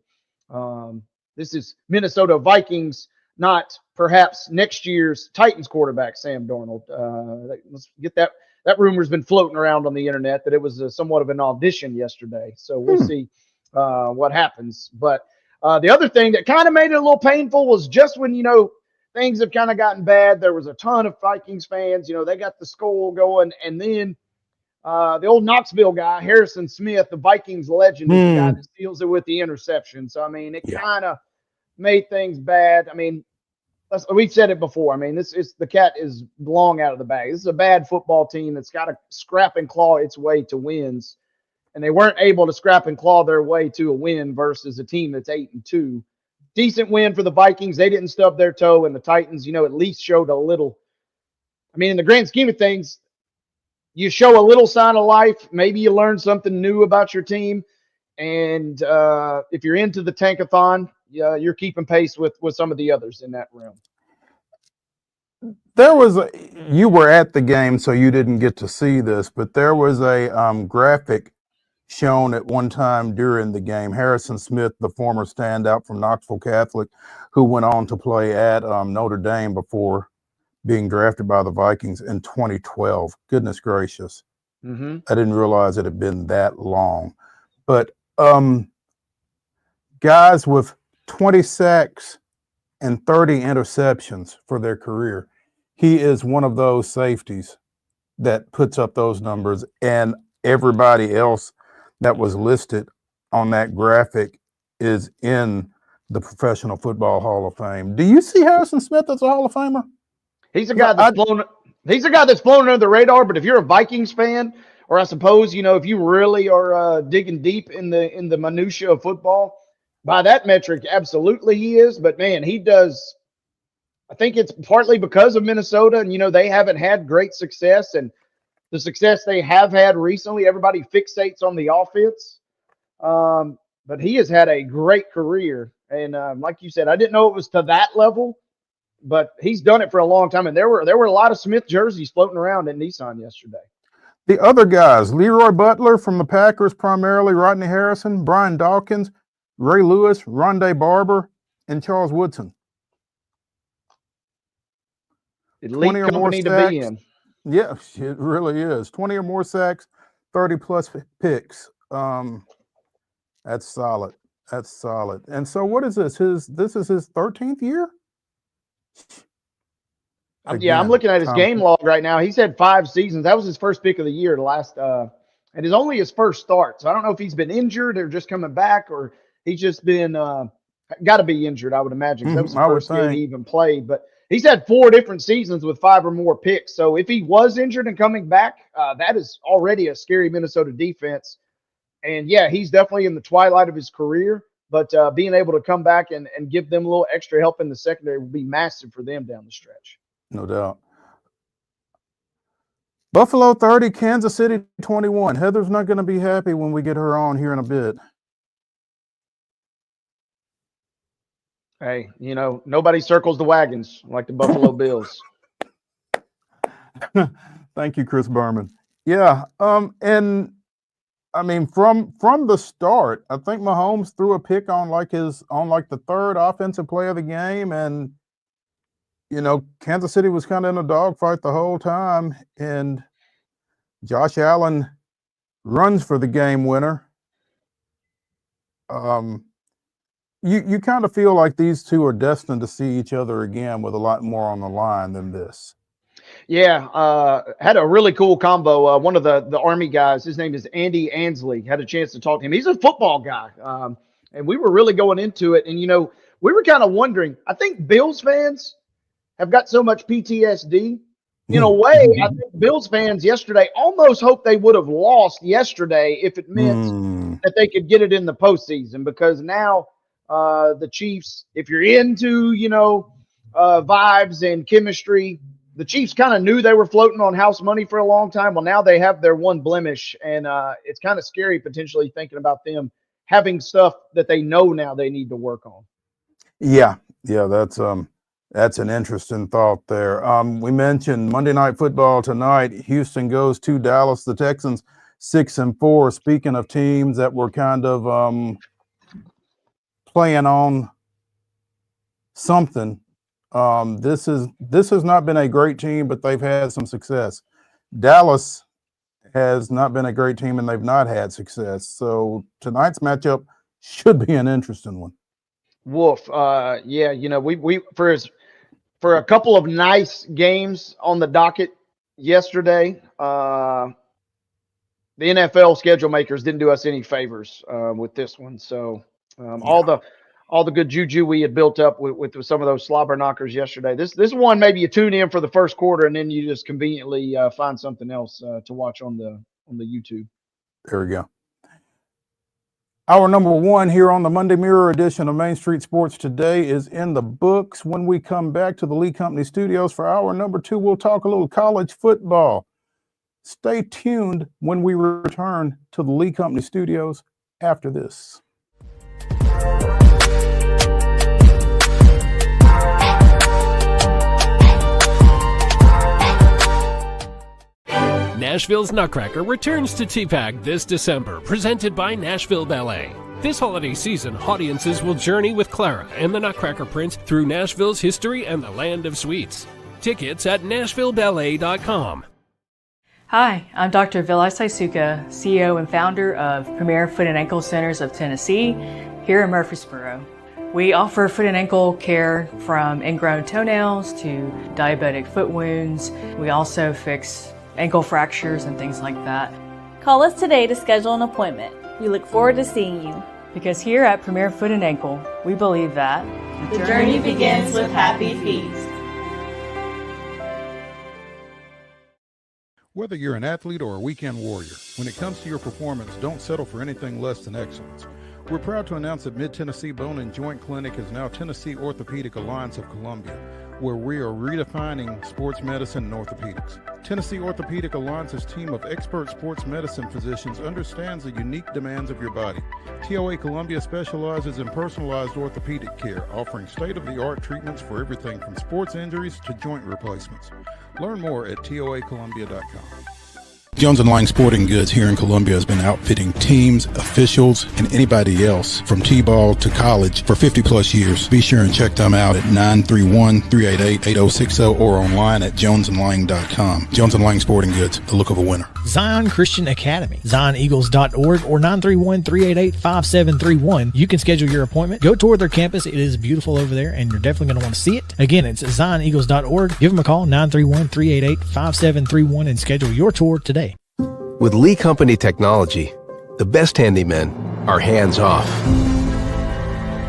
This is Minnesota Vikings, not perhaps next year's Titans quarterback, Sam Darnold. Let's get that. That rumor's been floating around on the internet that it was somewhat of an audition yesterday. So we'll see what happens. But the other thing that kind of made it a little painful was just when, things have kind of gotten bad. There was a ton of Vikings fans. They got the skull going. And then the old Knoxville guy, Harrison Smith, the Vikings legend, is the guy that steals it with the interception. So, I mean, it kind of made things bad. I mean, we've said it before. I mean, the cat is long out of the bag. This is a bad football team that's got to scrap and claw its way to wins. And they weren't able to scrap and claw their way to a win versus a team that's 8-2. Decent win for the Vikings. They didn't stub their toe, and the Titans, at least showed a little. I mean, in the grand scheme of things, you show a little sign of life. Maybe you learn something new about your team. And if you're into the tankathon, you're keeping pace with some of the others in that realm. You were at the game, so you didn't get to see this, but there was a graphic shown at one time during the game. Harrison Smith, the former standout from Knoxville Catholic, who went on to play at Notre Dame before being drafted by the Vikings in 2012. Goodness gracious. Mm-hmm. I didn't realize it had been that long. But guys with 20 sacks and 30 interceptions for their career, he is one of those safeties that puts up those numbers, and everybody else that was listed on that graphic is in the Professional Football Hall of Fame. Do you see Harrison Smith as a Hall of Famer? He's a guy that's flown. He's a guy that's flown under the radar. But if you're a Vikings fan, or I suppose if you really are digging deep in the minutia of football, by that metric, absolutely he is. But man, he does. I think it's partly because of Minnesota, and they haven't had great success, and the success they have had recently, everybody fixates on the offense. But he has had a great career, and like you said, I didn't know it was to that level. But he's done it for a long time, and there were a lot of Smith jerseys floating around in Nissan yesterday. The other guys, Leroy Butler from the Packers primarily, Rodney Harrison, Brian Dawkins, Ray Lewis, Rondé Barber, and Charles Woodson. Elite company to be in. Yeah, it really is. 20 or more sacks, 30-plus picks. That's solid. That's solid. And so what is this? This is his 13th year? Again, I'm looking at his game log right now. He's had 5 seasons. That was his first pick of the year, and it's only his first start. So I don't know if he's been injured or just coming back, or he's just been got to be injured, I would imagine, because that was the first year he even played. But he's had 4 different seasons with 5 or more picks. So if he was injured and coming back, that is already a scary Minnesota defense. And yeah, he's definitely in the twilight of his career. But being able to come back and give them a little extra help in the secondary will be massive for them down the stretch. No doubt. Buffalo 30, Kansas City 21. Heather's not going to be happy when we get her on here in a bit. Hey, nobody circles the wagons like the Buffalo Bills. Thank you, Chris Berman. Yeah, and I mean, from the start, I think Mahomes threw a pick on the third offensive play of the game, and Kansas City was kind of in a dogfight the whole time, and Josh Allen runs for the game winner. You kind of feel like these two are destined to see each other again with a lot more on the line than this. Yeah, had a really cool combo. One of the Army guys, his name is Andy Ansley, had a chance to talk to him. He's a football guy, and we were really going into it. And, we were kind of wondering, I think Bills fans have got so much PTSD. In a way, I think Bills fans yesterday almost hoped they would have lost yesterday if it meant that they could get it in the postseason, because now the Chiefs, if you're into, vibes and chemistry, the Chiefs kind of knew they were floating on house money for a long time. Well, now they have their one blemish, and it's kind of scary potentially thinking about them having stuff that they know now they need to work on. Yeah, that's an interesting thought there. We mentioned Monday Night Football tonight. Houston goes to Dallas. The Texans 6-4. Speaking of teams that were kind of playing on something. This has not been a great team, but they've had some success. Dallas has not been a great team, and they've not had success. So tonight's matchup should be an interesting one. Wolf, we for a couple of nice games on the docket yesterday. The NFL schedule makers didn't do us any favors with this one. So all the good juju we had built up with some of those slobber knockers yesterday. This one, maybe you tune in for the first quarter and then you just conveniently find something else to watch on the YouTube. There we go. Our number 1 here on the Monday Mirror edition of Main Street Sports Today is in the books. When we come back to the Lee Company studios for hour number 2, we'll talk a little college football. Stay tuned when we return to the Lee Company Studios after this. Nashville's Nutcracker returns to TPAC this December, presented by Nashville Ballet. This holiday season, audiences will journey with Clara and the Nutcracker Prince through Nashville's history and the land of sweets. Tickets at NashvilleBallet.com. Hi, I'm Dr. Vilay Saisuka, CEO and founder of Premier Foot and Ankle Centers of Tennessee here in Murfreesboro. We offer foot and ankle care from ingrown toenails to diabetic foot wounds. We also fix ankle fractures and things like that. Call us today to schedule an appointment. We look forward to seeing you. Because here at Premier Foot and Ankle, we believe that the journey begins with happy feet. Whether you're an athlete or a weekend warrior, when it comes to your performance, don't settle for anything less than excellence. We're proud to announce that Mid-Tennessee Bone and Joint Clinic is now Tennessee Orthopedic Alliance of Columbia, where we are redefining sports medicine and orthopedics. Tennessee Orthopedic Alliance's team of expert sports medicine physicians understands the unique demands of your body. TOA Columbia specializes in personalized orthopedic care, offering state-of-the-art treatments for everything from sports injuries to joint replacements. Learn more at toacolumbia.com. Jones & Lang Sporting Goods here in Columbia has been outfitting teams, officials, and anybody else from T-ball to college for 50 plus years. Be sure and check them out at 931-388-8060 or online at jonesandlang.com. Jones & Lang Sporting Goods, the look of a winner. Zion Christian Academy, zioneagles.org or 931-388-5731. You can schedule your appointment. Go tour their campus. It is beautiful over there, and you're definitely going to want to see it. Again, it's zioneagles.org. Give them a call, 931-388-5731, and schedule your tour today. With Lee Company technology, the best handymen are hands-off.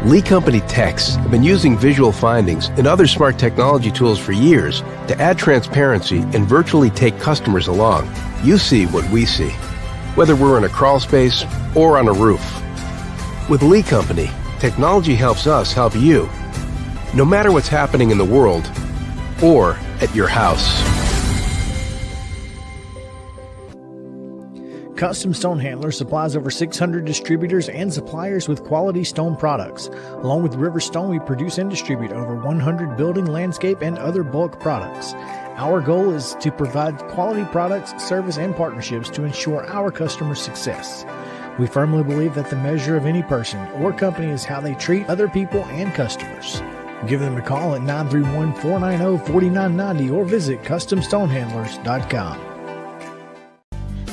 Lee Company techs have been using visual findings and other smart technology tools for years to add transparency and virtually take customers along. You see what we see, whether we're in a crawl space or on a roof. With Lee Company, technology helps us help you, no matter what's happening in the world or at your house. Custom Stone Handler supplies over 600 distributors and suppliers with quality stone products. Along with River Stone, we produce and distribute over 100 building, landscape, and other bulk products. Our goal is to provide quality products, service, and partnerships to ensure our customers' success. We firmly believe that the measure of any person or company is how they treat other people and customers. Give them a call at 931-490-4990 or visit CustomStonehandlers.com.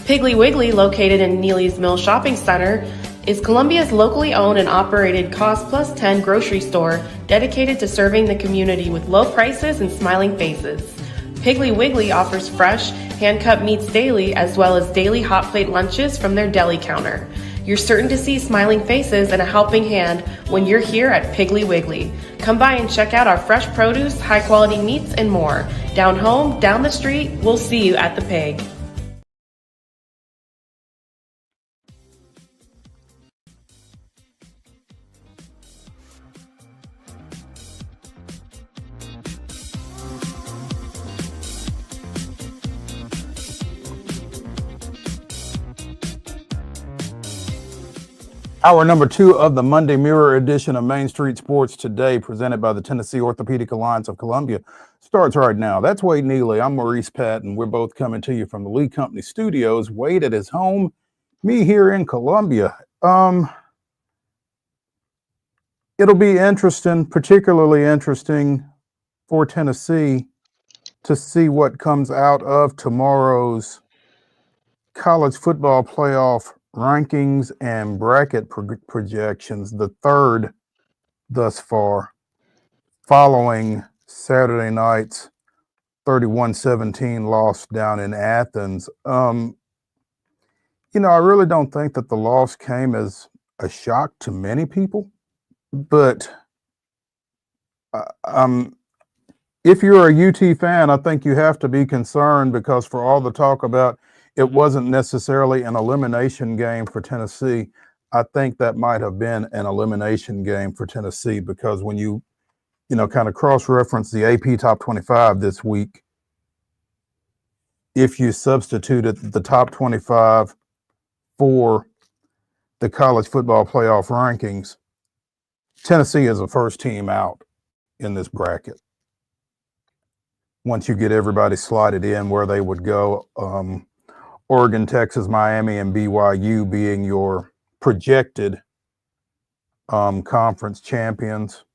Piggly Wiggly, located in Neely's Mill Shopping Center, is Columbia's locally owned and operated Cost Plus 10 grocery store dedicated to serving the community with low prices and smiling faces. Piggly Wiggly offers fresh, hand-cut meats daily as well as daily hot plate lunches from their deli counter. You're certain to see smiling faces and a helping hand when you're here at Piggly Wiggly. Come by and check out our fresh produce, high-quality meats, and more. Down home, down the street, we'll see you at the Pig. Hour number 2 of the Monday Mirror edition of Main Street Sports Today, presented by the Tennessee Orthopedic Alliance of Columbia, starts right now. That's Wade Neely. I'm Maurice Patton. We're both coming to you from the Lee Company Studios. Wade at his home, me here in Columbia. It'll be interesting, particularly interesting for Tennessee to see what comes out of tomorrow's college football playoff rankings and bracket projections, the third thus far, following Saturday night's 31-17 loss down in Athens. I really don't think that the loss came as a shock to many people, but if you're a UT fan, I think you have to be concerned, because for all the talk about it wasn't necessarily an elimination game for Tennessee, I think that might have been an elimination game for Tennessee, because when you kind of cross-reference the AP Top 25 this week, if you substituted the top 25 for the college football playoff rankings, Tennessee is the first team out in this bracket. Once you get everybody slotted in where they would go, Oregon, Texas, Miami, and BYU being your projected conference champions,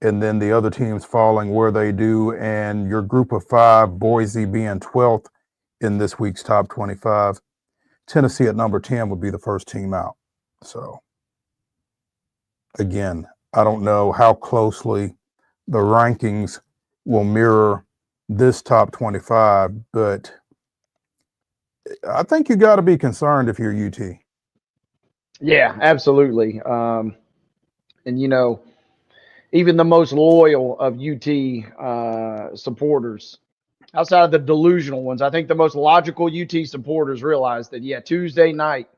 and then the other teams falling where they do, and your group of 5, Boise being 12th in this week's top 25. Tennessee at number 10 would be the first team out. So again, I don't know how closely the rankings will mirror this top 25, but I think you got to be concerned if you're UT. Yeah, absolutely. And, you know, even the most loyal of UT supporters, outside of the delusional ones, I think the most logical UT supporters realize that, yeah, Tuesday night,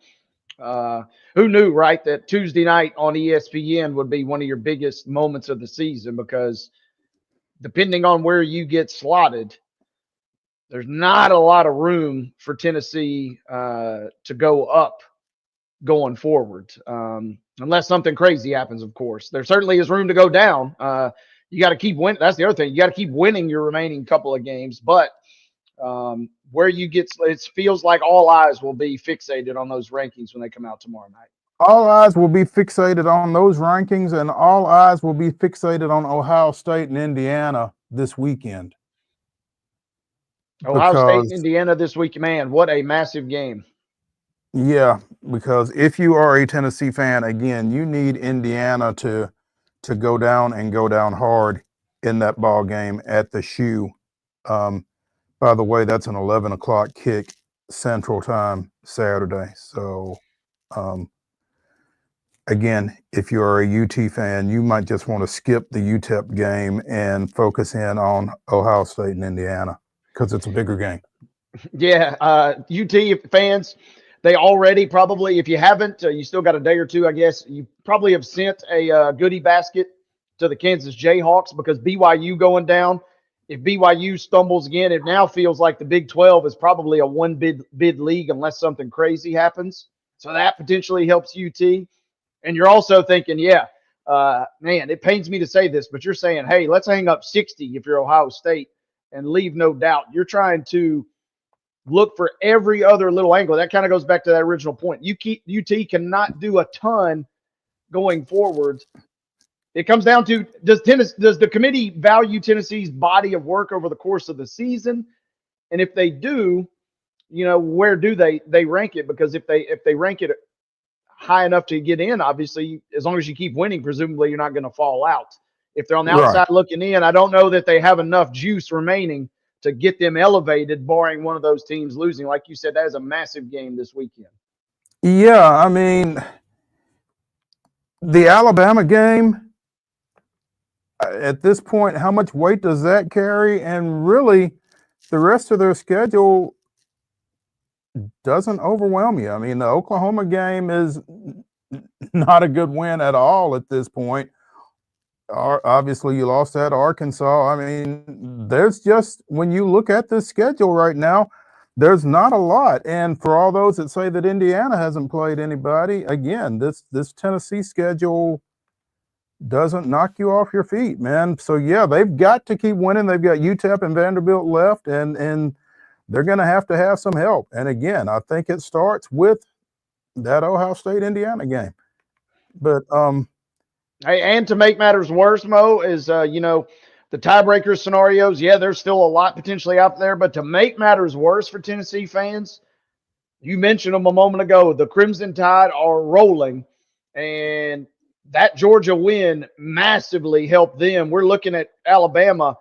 who knew, right, that Tuesday night on ESPN would be one of your biggest moments of the season, because depending on where you get slotted, there's not a lot of room for Tennessee to go up going forward, unless something crazy happens, of course. There certainly is room to go down. You got to keep winning. That's the other thing. You got to keep winning your remaining couple of games. But where you get, it feels like all eyes will be fixated on those rankings when they come out tomorrow night. All eyes will be fixated on those rankings, and all eyes will be fixated on Ohio State and Indiana this weekend. Ohio State and Indiana this week, man, what a massive game. Yeah, because if you are a Tennessee fan, again, you need Indiana to go down and go down hard in that ball game at the Shoe. By the way, that's an 11 o'clock kick Central Time Saturday. So, again, if you're a UT fan, you might just want to skip the UTEP game and focus in on Ohio State and Indiana because it's a bigger game. Yeah, UT fans, they already probably, if you haven't, you still got a day or two, I guess. You probably have sent a goodie basket to the Kansas Jayhawks, because BYU going down. If BYU stumbles again, it now feels like the Big 12 is probably a one bid league unless something crazy happens. So that potentially helps UT. And you're also thinking, yeah, man, it pains me to say this, but you're saying, hey, let's hang up 60 if you're Ohio State, and leave no doubt. You're trying to look for every other little angle. That kind of goes back to that original point. UT cannot do a ton going forward. It comes down to, does the committee value Tennessee's body of work over the course of the season? And if they do, you know, where do they rank it? Because if they rank it high enough to get in, obviously, as long as you keep winning, presumably you're not going to fall out. If they're on the outside looking in, I don't know that they have enough juice remaining to get them elevated, barring one of those teams losing. Like you said, that is a massive game this weekend. Yeah, I mean, the Alabama game, at this point, how much weight does that carry? And really, the rest of their schedule doesn't overwhelm you. I mean, the Oklahoma game is not a good win at all at this point. Obviously, you lost at Arkansas. I mean, there's just, when you look at this schedule right now, there's not a lot. And for all those that say that Indiana hasn't played anybody, again, this Tennessee schedule doesn't knock you off your feet, man. So, yeah, they've got to keep winning. They've got UTEP and Vanderbilt left, and they're going to have some help. And, again, I think it starts with that Ohio State-Indiana game. But hey, and to make matters worse, Mo, is, you know, the tiebreaker scenarios, yeah, there's still a lot potentially out there. But to make matters worse for Tennessee fans, you mentioned them a moment ago, the Crimson Tide are rolling. And that Georgia win massively helped them. We're looking at Alabama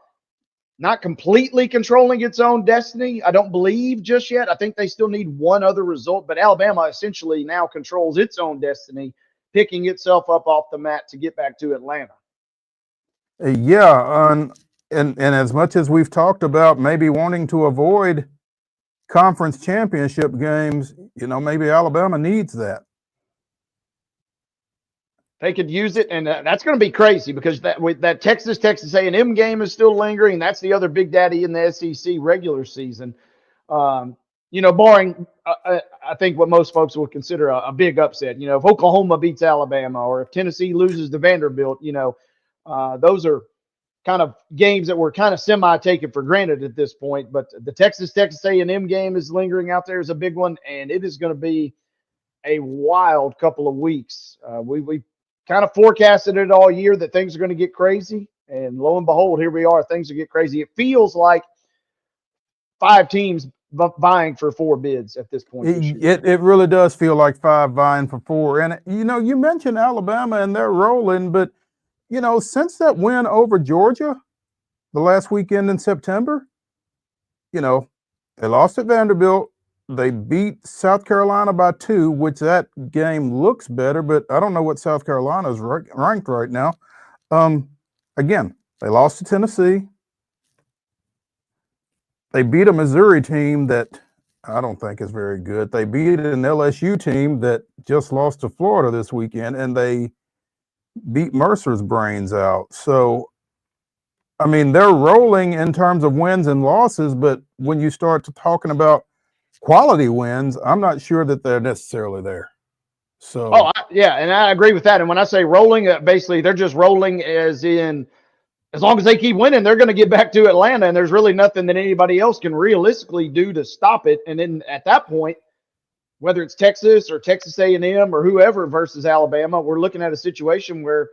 not completely controlling its own destiny, I don't believe, just yet. I think they still need one other result. But Alabama essentially now controls its own destiny, picking itself up off the mat to get back to Atlanta. Yeah, and as much as we've talked about maybe wanting to avoid conference championship games, you know, maybe Alabama needs that. They could use it, and that's going to be crazy, because that Texas A&M game is still lingering. That's the other big daddy in the SEC regular season. Barring, I think what most folks would consider a big upset. If Oklahoma beats Alabama or if Tennessee loses to Vanderbilt, those are kind of games that we're kind of semi-taken for granted at this point. But the Texas A&M game is lingering out there as a big one, and it is going to be a wild couple of weeks. We kind of forecasted it all year that things are going to get crazy, and lo and behold, here we are. Things will get crazy. It feels like 5 teams vying for 4 bids at this point this year. It really does feel like 5 vying for 4. And, you mentioned Alabama and they're rolling, but, since that win over Georgia the last weekend in September, they lost at Vanderbilt. They beat South Carolina by 2, which that game looks better, but I don't know what South Carolina's ranked right now. Again, they lost to Tennessee. They beat a Missouri team that I don't think is very good. They beat an LSU team that just lost to Florida this weekend, and they beat Mercer's brains out. So, they're rolling in terms of wins and losses, but when you start talking about quality wins, I'm not sure that they're necessarily there. So, and I agree with that. And when I say rolling, basically they're just rolling as long as they keep winning, they're going to get back to Atlanta, and there's really nothing that anybody else can realistically do to stop it. And then at that point, whether it's Texas or Texas A&M or whoever versus Alabama, we're looking at a situation where,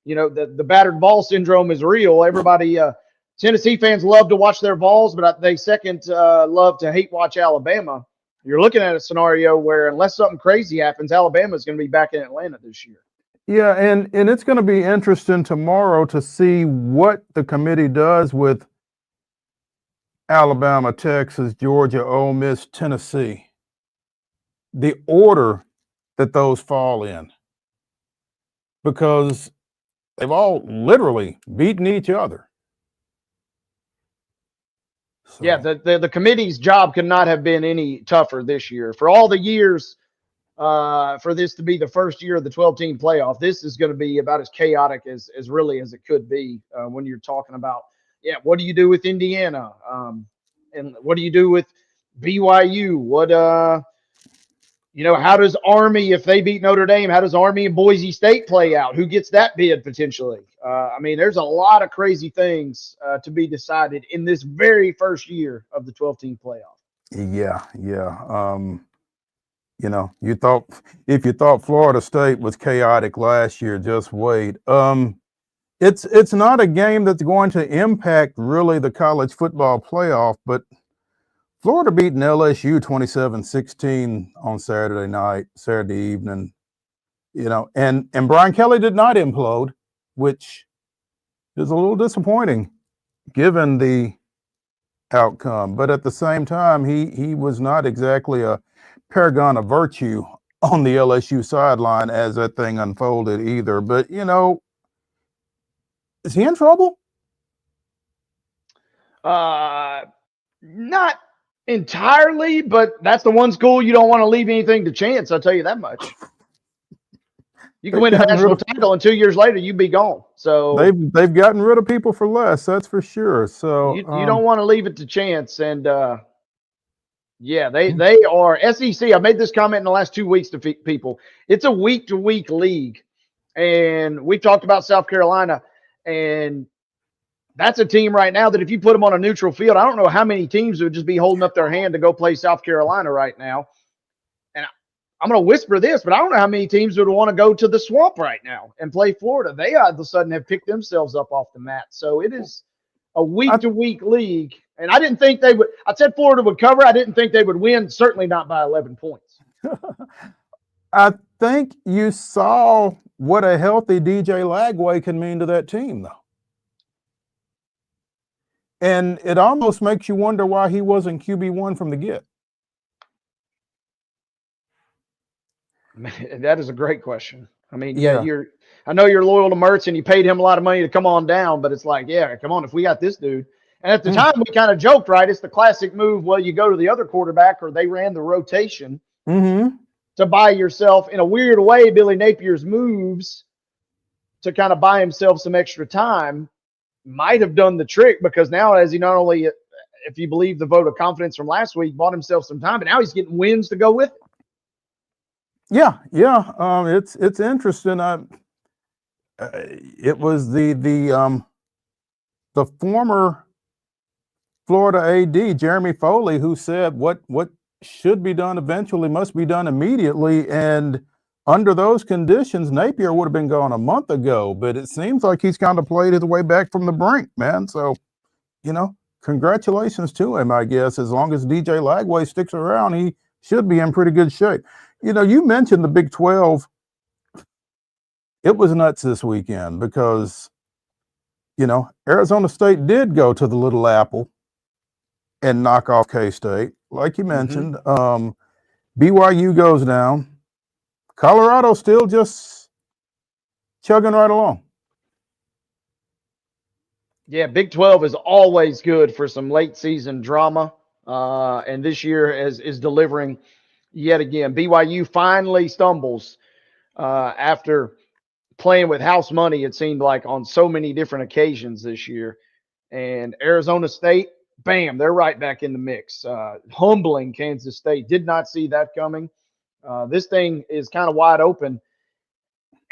the battered ball syndrome is real. Everybody, Tennessee fans love to watch their Vols, but they second love to hate watch Alabama. You're looking at a scenario where unless something crazy happens, Alabama is going to be back in Atlanta this year. Yeah, and it's going to be interesting tomorrow to see what the committee does with Alabama, Texas, Georgia, Ole Miss, Tennessee. The order that those fall in. Because they've all literally beaten each other. So. Yeah, the committee's job could not have been any tougher this year. For all the years for this to be the first year of the 12-team playoff, this is going to be about as chaotic as really as it could be when you're talking about, what do you do with Indiana? And what do you do with BYU? What, how does Army, if they beat Notre Dame, how does Army and Boise State play out? Who gets that bid potentially? There's a lot of crazy things to be decided in this very first year of the 12-team playoff. Yeah. If you thought Florida State was chaotic last year, just wait. It's not a game that's going to impact really the college football playoff, but Florida beating LSU 27-16 on Saturday evening, and Brian Kelly did not implode, which is a little disappointing given the outcome. But at the same time, he was not exactly a paragon of virtue on the LSU sideline as that thing unfolded either. But, is he in trouble? Not entirely, but that's the one school you don't want to leave anything to chance. I'll tell you that much. You can win a national title, and 2 years later, you'd be gone. So they've gotten rid of people for less. That's for sure. So you don't want to leave it to chance. And they are SEC. I made this comment in the last 2 weeks to people. It's a week-to-week league, and we talked about South Carolina, and that's a team right now that if you put them on a neutral field, I don't know how many teams would just be holding up their hand to go play South Carolina right now. And I'm going to whisper this, but I don't know how many teams would want to go to the Swamp right now and play Florida. They all of a sudden have picked themselves up off the mat. So it is a week-to-week league. And I didn't think they would – I said Florida would cover. I didn't think they would win, certainly not by 11 points. I think you saw what a healthy DJ Lagway can mean to that team, though. And it almost makes you wonder why he wasn't QB1 from the get. That is a great question. I know you're loyal to Mertz and you paid him a lot of money to come on down, but it's like, come on, if we got this dude. And at the time, we kind of joked, right? It's the classic move. Well, you go to the other quarterback, or they ran the rotation to buy yourself, in a weird way, Billy Napier's moves to kind of buy himself some extra time might have done the trick, because now as he not only if you believe the vote of confidence from last week, bought himself some time, but now he's getting wins to go with it. Yeah. It's interesting. It was the former Florida AD, Jeremy Foley, who said what should be done eventually must be done immediately. And under those conditions, Napier would have been gone a month ago. But it seems like he's kind of played his way back from the brink, man. So, congratulations to him, I guess. As long as DJ Lagway sticks around, he should be in pretty good shape. You mentioned the Big 12. It was nuts this weekend because, Arizona State did go to the Little Apple and knock off K-State, like you mentioned. BYU goes down. Colorado still just chugging right along. Yeah, Big 12 is always good for some late season drama, and this year is delivering yet again. BYU finally stumbles after playing with house money, it seemed like, on so many different occasions this year. And Arizona State, bam, they're right back in the mix. Humbling Kansas State. Did not see that coming. This thing is kind of wide open.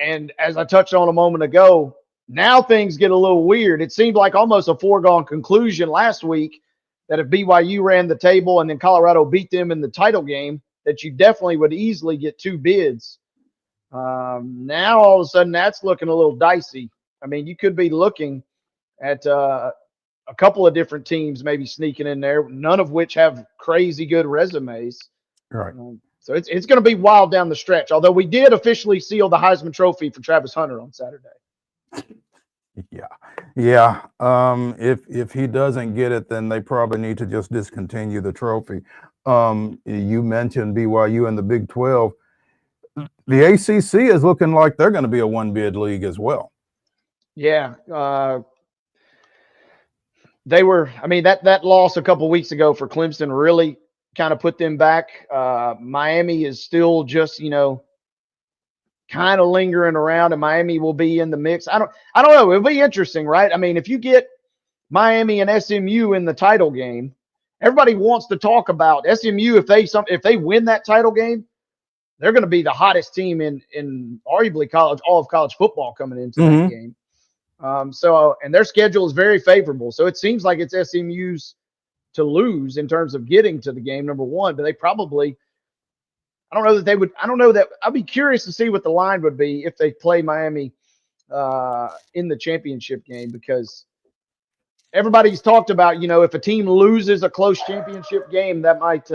And as I touched on a moment ago, now things get a little weird. It seemed like almost a foregone conclusion last week that if BYU ran the table and then Colorado beat them in the title game, that you definitely would easily get 2 bids. Now all of a sudden that's looking a little dicey. I mean, you could be looking at a couple of different teams maybe sneaking in there, none of which have crazy good resumes. Right. So it's going to be wild down the stretch. Although we did officially seal the Heisman Trophy for Travis Hunter on Saturday. Yeah. If he doesn't get it, then they probably need to just discontinue the trophy. You mentioned BYU and the Big 12. The ACC is looking like they're going to be a 1-bid league as well. Yeah. They were, I mean, that loss a couple weeks ago for Clemson really kind of put them back. Miami is still just, kind of lingering around, and Miami will be in the mix. I don't know. It'll be interesting, right? I mean, if you get Miami and SMU in the title game, everybody wants to talk about SMU. If they win that title game, they're going to be the hottest team in arguably all of college football coming into that game. And their schedule is very favorable. So it seems like it's SMU's to lose in terms of getting to the game, number one, but they probably, I don't know that I'd be curious to see what the line would be if they play Miami in the championship game, because everybody's talked about, if a team loses a close championship game, that might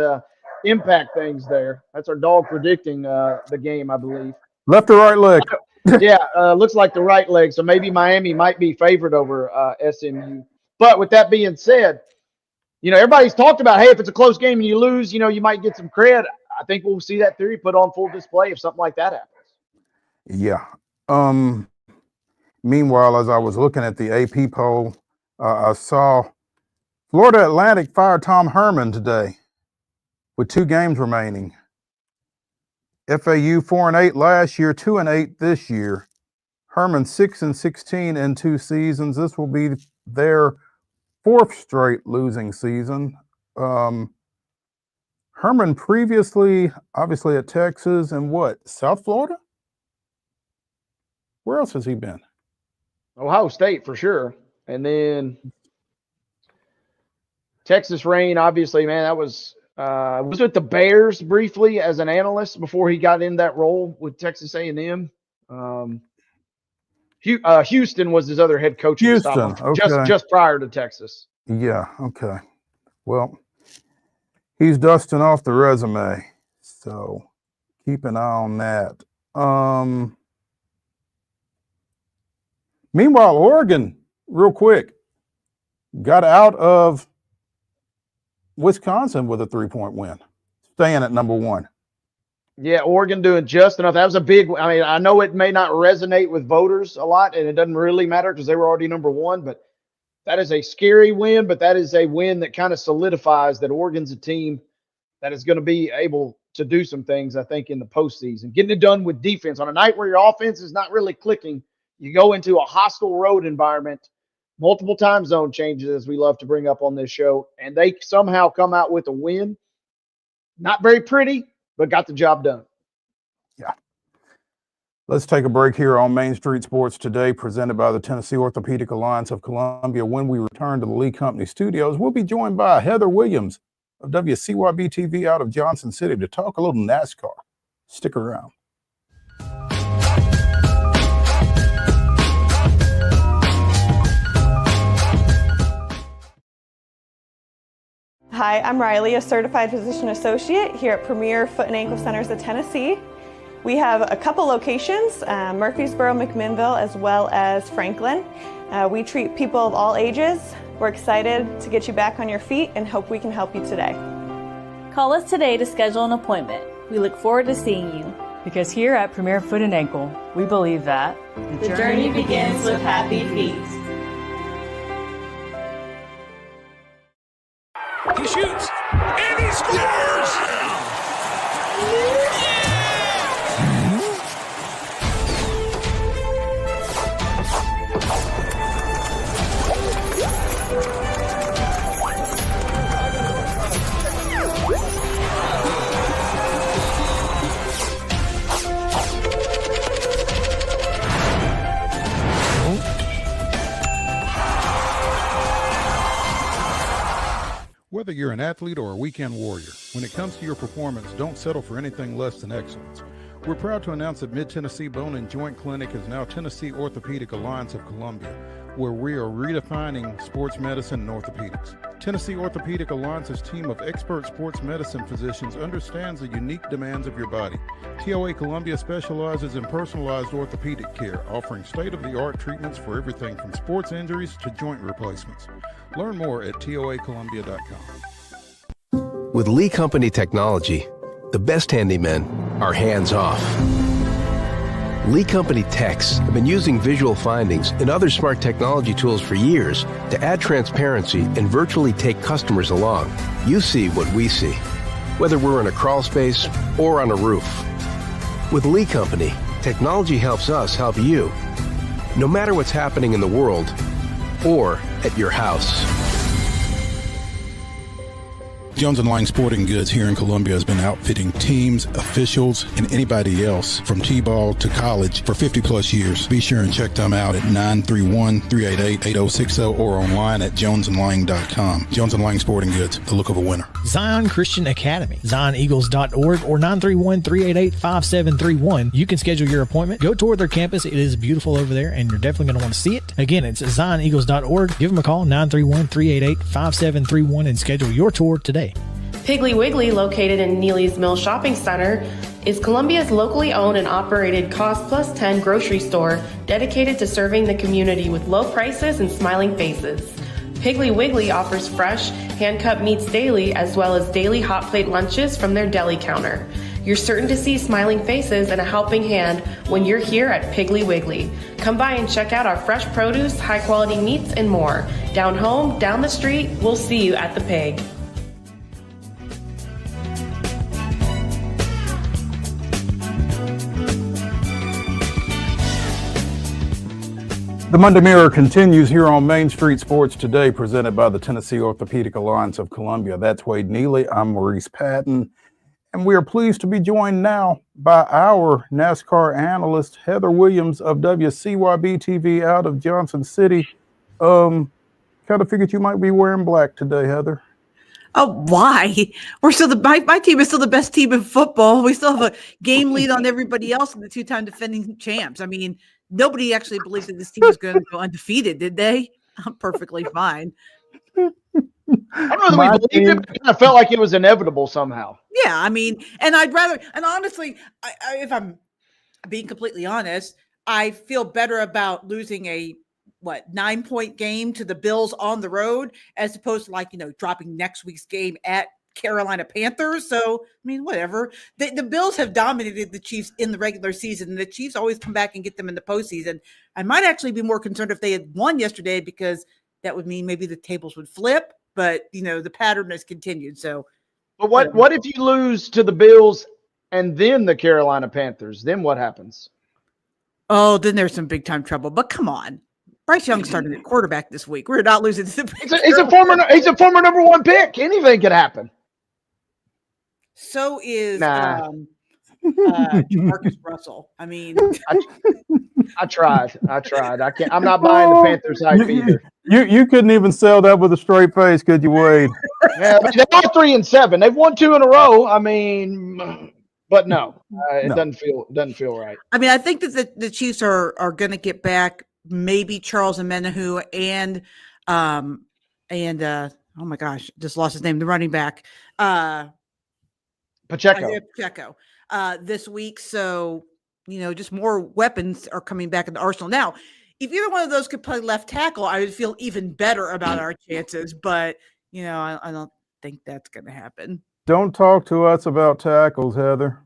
impact things there. That's our dog predicting the game, I believe. Left or right leg? Yeah, looks like the right leg. So maybe Miami might be favored over SMU. But with that being said, everybody's talked about, hey, if it's a close game and you lose, you might get some cred. I think we'll see that theory put on full display if something like that happens. Yeah. Meanwhile, as I was looking at the AP poll, I saw Florida Atlantic fired Tom Herman today with 2 games remaining. FAU 4-8 last year, 2-8 this year. Herman 6-16 in 2 seasons. This will be their 4th straight losing season. Herman previously, obviously, at Texas and South Florida? Where else has he been? Ohio State for sure. And then Texas Rain, obviously, man, that was with the Bears briefly as an analyst before he got in that role with Texas A&M. Houston was his other head coach. Houston, okay. Just prior to Texas. Yeah, okay. Well, he's dusting off the resume, so keep an eye on that. Meanwhile, Oregon, real quick, got out of Wisconsin with a 3-point win, staying at number 1. Yeah, Oregon doing just enough. That was a big – I mean, I know it may not resonate with voters a lot, and it doesn't really matter because they were already number 1, but that is a scary win, but that is a win that kind of solidifies that Oregon's a team that is going to be able to do some things, I think, in the postseason. Getting it done with defense. On a night where your offense is not really clicking, you go into a hostile road environment multiple time zone changes, as we love to bring up on this show, and they somehow come out with a win. Not very pretty, but got the job done. Yeah. Let's take a break here on Main Street Sports Today, presented by the Tennessee Orthopedic Alliance of Columbia. When we return to the Lee Company studios, we'll be joined by Heather Williams of WCYB TV out of Johnson City to talk a little NASCAR. Stick around. Hi, I'm Riley, a certified physician associate here at Premier Foot and Ankle Centers of Tennessee. We have a couple locations, Murfreesboro, McMinnville, as well as Franklin. We treat people of all ages. We're excited to get you back on your feet and hope we can help you today. Call us today to schedule an appointment. We look forward to seeing you. Because here at Premier Foot and Ankle, we believe that the journey begins with happy feet. He shoots, and he scores! Whether you're an athlete or a weekend warrior, when it comes to your performance, don't settle for anything less than excellence. We're proud to announce that Mid-Tennessee Bone and Joint Clinic is now Tennessee Orthopedic Alliance of Columbia, where we are redefining sports medicine and orthopedics. Tennessee Orthopedic Alliance's team of expert sports medicine physicians understands the unique demands of your body. TOA Columbia specializes in personalized orthopedic care, offering state-of-the-art treatments for everything from sports injuries to joint replacements. Learn more at toacolumbia.com. With Lee Company technology, the best handymen are hands-off. Lee Company techs have been using visual findings and other smart technology tools for years to add transparency and virtually take customers along. You see what we see, whether we're in a crawl space or on a roof. With Lee Company, technology helps us help you, no matter what's happening in the world or at your house. Jones & Lang Sporting Goods here in Columbia has been outfitting teams, officials, and anybody else from T-ball to college for 50 plus years. Be sure and check them out at 931-388-8060 or online at jonesandlang.com. Jones & Lang Sporting Goods, the look of a winner. Zion Christian Academy, zioneagles.org or 931-388-5731. You can schedule your appointment. Go tour their campus. It is beautiful over there, and you're definitely going to want to see it. Again, it's zioneagles.org. Give them a call, 931-388-5731, and schedule your tour today. Piggly Wiggly, located in Neely's Mill Shopping Center, is Columbia's locally owned and operated Cost Plus 10 grocery store dedicated to serving the community with low prices and smiling faces. Piggly Wiggly offers fresh, hand-cut meats daily, as well as daily hot plate lunches from their deli counter. You're certain to see smiling faces and a helping hand when you're here at Piggly Wiggly. Come by and check out our fresh produce, high-quality meats, and more. Down home, down the street, we'll see you at the Pig. The Monday Mirror continues here on Main Street Sports Today, presented by the Tennessee Orthopedic Alliance of Columbia. That's Wade Neely. I'm Maurice Patton. And we are pleased to be joined now by our NASCAR analyst, Heather Williams of WCYB TV out of Johnson City. Kind of figured you might be wearing black today, Heather. Oh, why? We're still my team is still the best team in football. We still have a game lead on everybody else and the two-time defending champs. I mean, nobody actually believed that this team was going to go undefeated, did they? I'm perfectly fine. I don't know that we believed it, but it kind of felt like it was inevitable somehow. Yeah, I mean, and honestly, if I'm being completely honest, I feel better about losing a 9-point game to the Bills on the road as opposed to dropping next week's game at Carolina Panthers. So, I mean, whatever. The Bills have dominated the Chiefs in the regular season, and the Chiefs always come back and get them in the postseason. I might actually be more concerned if they had won yesterday, because that would mean maybe the tables would flip, but the pattern has continued. So, but what if you lose to the Bills and then the Carolina Panthers? Then what happens? Oh, then there's some big time trouble. But come on. Bryce Young started at quarterback this week. We're not losing to the He's a former number one pick. Anything could happen. So is Marcus Russell. I mean, I tried. I can't. I'm not buying the Panthers hype either. You couldn't even sell that with a straight face, could you, Wade? Yeah, I mean, they are 3-7. They've won 2 in a row. I mean, but no, it doesn't feel right. I mean, I think that the Chiefs are going to get back maybe Charles Omenihu and oh my gosh, just lost his name, the running back, Pacheco this week. So, just more weapons are coming back in the arsenal. Now, if either one of those could play left tackle, I would feel even better about our chances. But, I don't think that's going to happen. Don't talk to us about tackles, Heather.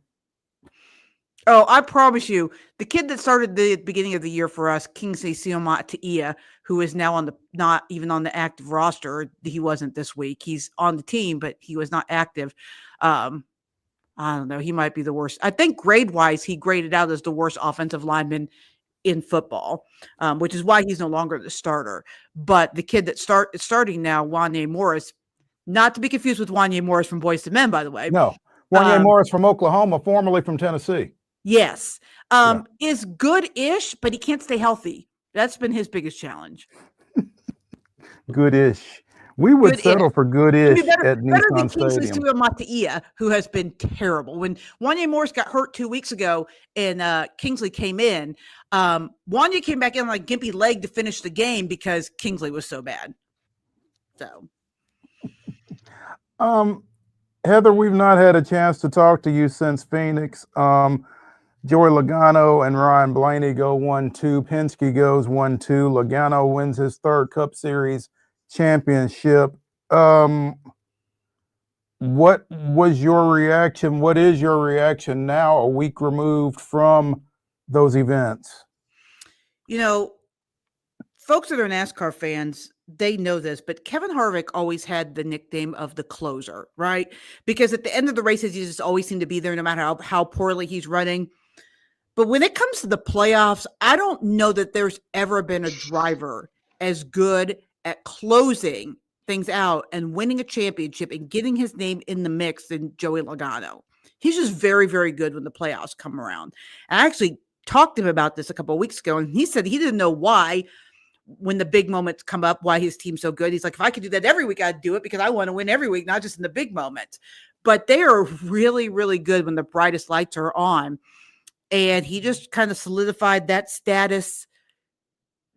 Oh, I promise you, the kid that started the beginning of the year for us, Kingsley Sioma-Ta'ia, who is now not even on the active roster. He wasn't this week. He's on the team, but he was not active. I don't know. He might be the worst. I think grade-wise, he graded out as the worst offensive lineman in football, which is why he's no longer the starter. But the kid that starting now, Wanye Morris, not to be confused with Wanye Morris from Boys to Men, by the way. No, Wanye Morris from Oklahoma, formerly from Tennessee. Yes. Is good-ish, but he can't stay healthy. That's been his biggest challenge. Good-ish. We would Good-ish. settle for good-ish at better than Nissan Stadium. Kingsley Sioma-Ta'ia, who has been terrible. When Wanye Morris got hurt 2 weeks ago and Kingsley came in, Wanye came back in on a gimpy leg to finish the game because Kingsley was so bad. So, Heather, we've not had a chance to talk to you since Phoenix. Joey Logano and Ryan Blaney go 1-2. Penske goes 1-2. Logano wins his third Cup Series championship. What was your reaction? What is your reaction now, a week removed from those events? Folks that are NASCAR fans, they know this, but Kevin Harvick always had the nickname of the closer, right? Because at the end of the races, he just always seemed to be there no matter how poorly he's running. But when it comes to the playoffs, I don't know that there's ever been a driver as good at closing things out and winning a championship and getting his name in the mix than Joey Logano. He's just very, very good when the playoffs come around. I actually talked to him about this a couple of weeks ago, and he said he didn't know why, when the big moments come up, why his team's so good. He's like, if I could do that every week, I'd do it because I want to win every week, not just in the big moments. But they are really, really good when the brightest lights are on. And he just kind of solidified that status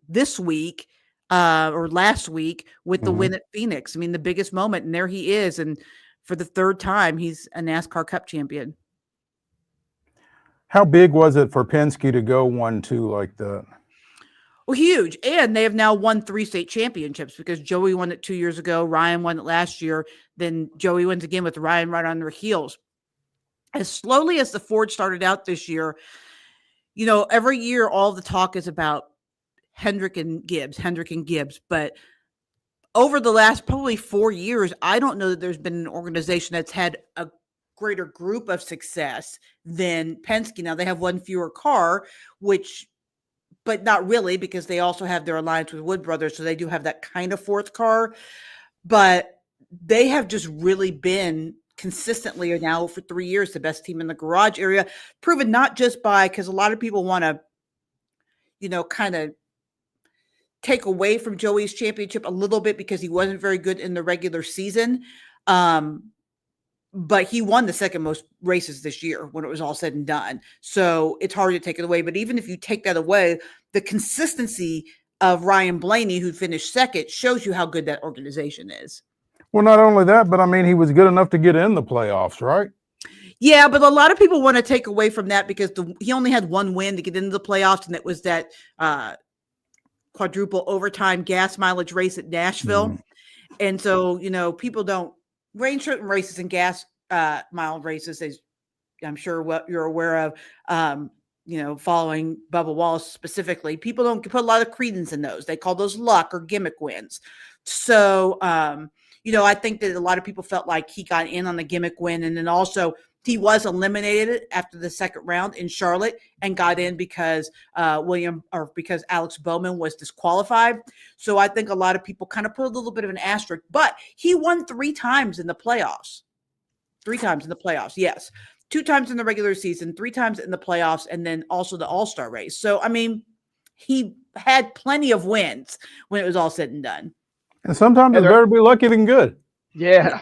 this week or last week with the win at Phoenix. I mean, the biggest moment, and there he is. And for the third time, he's a NASCAR Cup champion. How big was it for Penske to go 1-2 like that? Well, huge. And they have now won 3 state championships because Joey won it 2 years ago. Ryan won it last year. Then Joey wins again with Ryan right on their heels. As slowly as the Ford started out this year, every year all the talk is about Hendrick and Gibbs. But over the last probably 4 years, I don't know that there's been an organization that's had a greater group of success than Penske. Now, they have one fewer car, but not really, because they also have their alliance with Wood Brothers, so they do have that kind of fourth car. But they have just really been consistently now for 3 years the best team in the garage area, proven not just by, because a lot of people want to, kind of take away from Joey's championship a little bit because he wasn't very good in the regular season. But he won the second most races this year when it was all said and done. So it's hard to take it away. But even if you take that away, the consistency of Ryan Blaney, who finished second, shows you how good that organization is. Well, not only that, but I mean, he was good enough to get in the playoffs, right? Yeah, but a lot of people want to take away from that because he only had one win to get into the playoffs, and it was that quadruple overtime gas mileage race at Nashville. And so, people don't range certain races and gas mile races, as I'm sure what you're aware of, following Bubba Wallace specifically. People don't put a lot of credence in those. They call those luck or gimmick wins. So, I think that a lot of people felt like he got in on the gimmick win. And then also He was eliminated after the second round in Charlotte and got in because because Alex Bowman was disqualified. So I think a lot of people kind of put a little bit of an asterisk, but he won 3 times in the playoffs. 3 times in the playoffs, yes. 2 times in the regular season, 3 times in the playoffs, and then also the All-Star race. So, I mean, he had plenty of wins when it was all said and done. And sometimes it's better to be lucky than good. Yeah.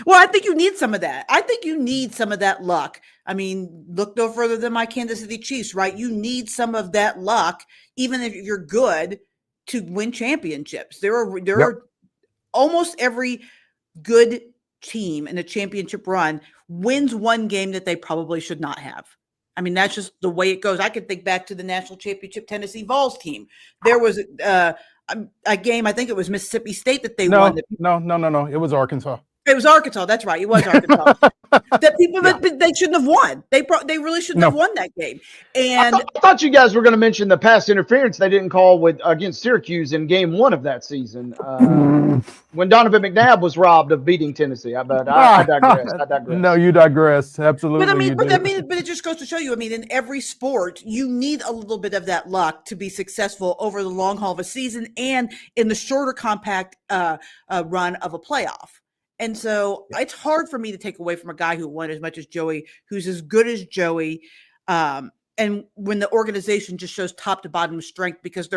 Well, I think you need some of that. I think you need some of that luck. I mean, look no further than my Kansas City Chiefs, right? You need some of that luck, even if you're good, to win championships. There are almost every good team in a championship run wins one game that they probably should not have. I mean, that's just the way it goes. I can think back to the national championship Tennessee Vols team. There was a game, I think it was Mississippi State that they won. No. It was Arkansas. It was Arkansas. That's right. It was Arkansas. That people they shouldn't have won. They really shouldn't have won that game. And I thought you guys were going to mention the pass interference they didn't call against Syracuse in game 1 of that season when Donovan McNabb was robbed of beating Tennessee. I digress. No, you digress. Absolutely. But it just goes to show you. I mean, in every sport, you need a little bit of that luck to be successful over the long haul of a season and in the shorter, compact run of a playoff. And so it's hard for me to take away from a guy who won as much as Joey, who's as good as Joey. And when the organization just shows top to bottom strength, because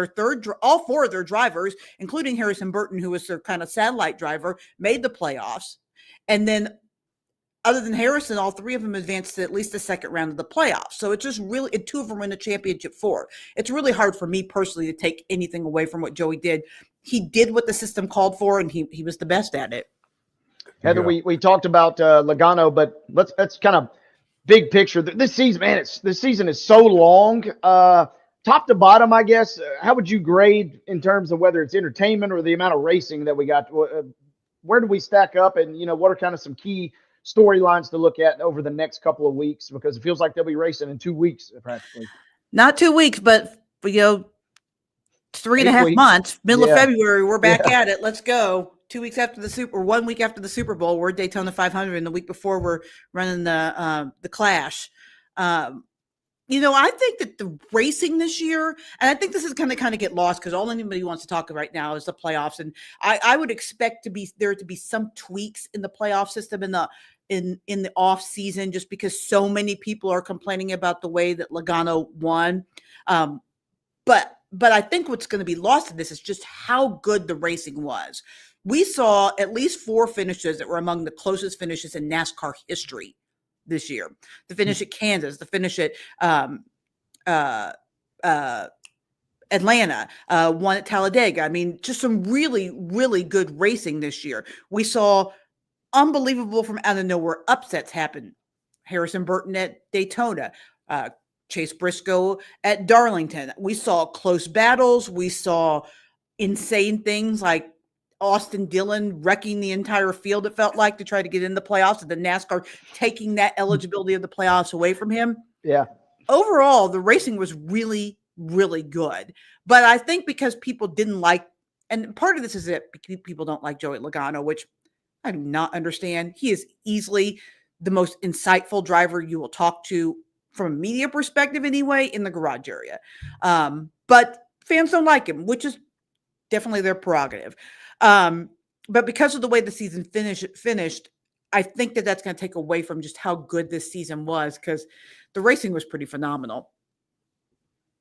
all 4 of their drivers, including Harrison Burton, who was their kind of satellite driver, made the playoffs. And then other than Harrison, all 3 of them advanced to at least the second round of the playoffs. So it's just really, 2 of them win the championship 4. It's really hard for me personally to take anything away from what Joey did. He did what the system called for, and he was the best at it. Heather, we talked about Logano, but let's kind of big picture. This season, man, this season is so long. Top to bottom, I guess. How would you grade in terms of whether it's entertainment or the amount of racing that we got? Where do we stack up? And, what are kind of some key storylines to look at over the next couple of weeks? Because it feels like they'll be racing in 2 weeks practically. Not 2 weeks, but 3.5 months, middle of February, we're back at it. Let's go. 2 weeks after or 1 week after the Super Bowl, we're Daytona 500, and the week before we're running the Clash. I think that the racing this year, and I think this is going to kind of get lost because all anybody wants to talk right now is the playoffs, and I would expect there to be some tweaks in the playoff system in the off season, just because so many people are complaining about the way that Logano won. But I think what's going to be lost in this is just how good the racing was. We saw at least 4 finishes that were among the closest finishes in NASCAR history this year. The finish at Kansas, the finish at Atlanta, one at Talladega. I mean, just some really, really good racing this year. We saw unbelievable from out of nowhere upsets happen. Harrison Burton at Daytona, Chase Briscoe at Darlington. We saw close battles. We saw insane things like Austin Dillon wrecking the entire field, it felt like, to try to get in the playoffs, and the NASCAR taking that eligibility of the playoffs away from him. Yeah. Overall, the racing was really, really good. But I think because people didn't like, and part of this is that people don't like Joey Logano, which I do not understand. He is easily the most insightful driver you will talk to from a media perspective anyway in the garage area. But fans don't like him, which is definitely their prerogative. But because of the way the season finished, I think that that's going to take away from just how good this season was, because the racing was pretty phenomenal.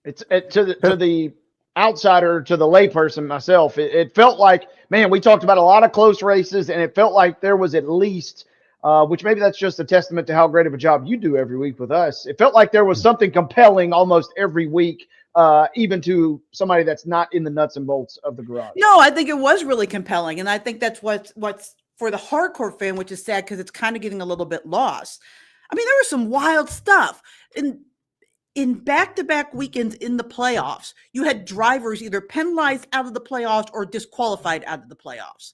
To the outsider, to the layperson myself, it felt like, man, we talked about a lot of close races, and it felt like there was at least, which maybe that's just a testament to how great of a job you do every week with us. It felt like there was something compelling almost every week. Even to somebody that's not in the nuts and bolts of the garage. No, I think it was really compelling. And I think that's what's for the hardcore fan, which is sad because it's kind of getting a little bit lost. I mean, there was some wild stuff. In back-to-back weekends in the playoffs, you had drivers either penalized out of the playoffs or disqualified out of the playoffs.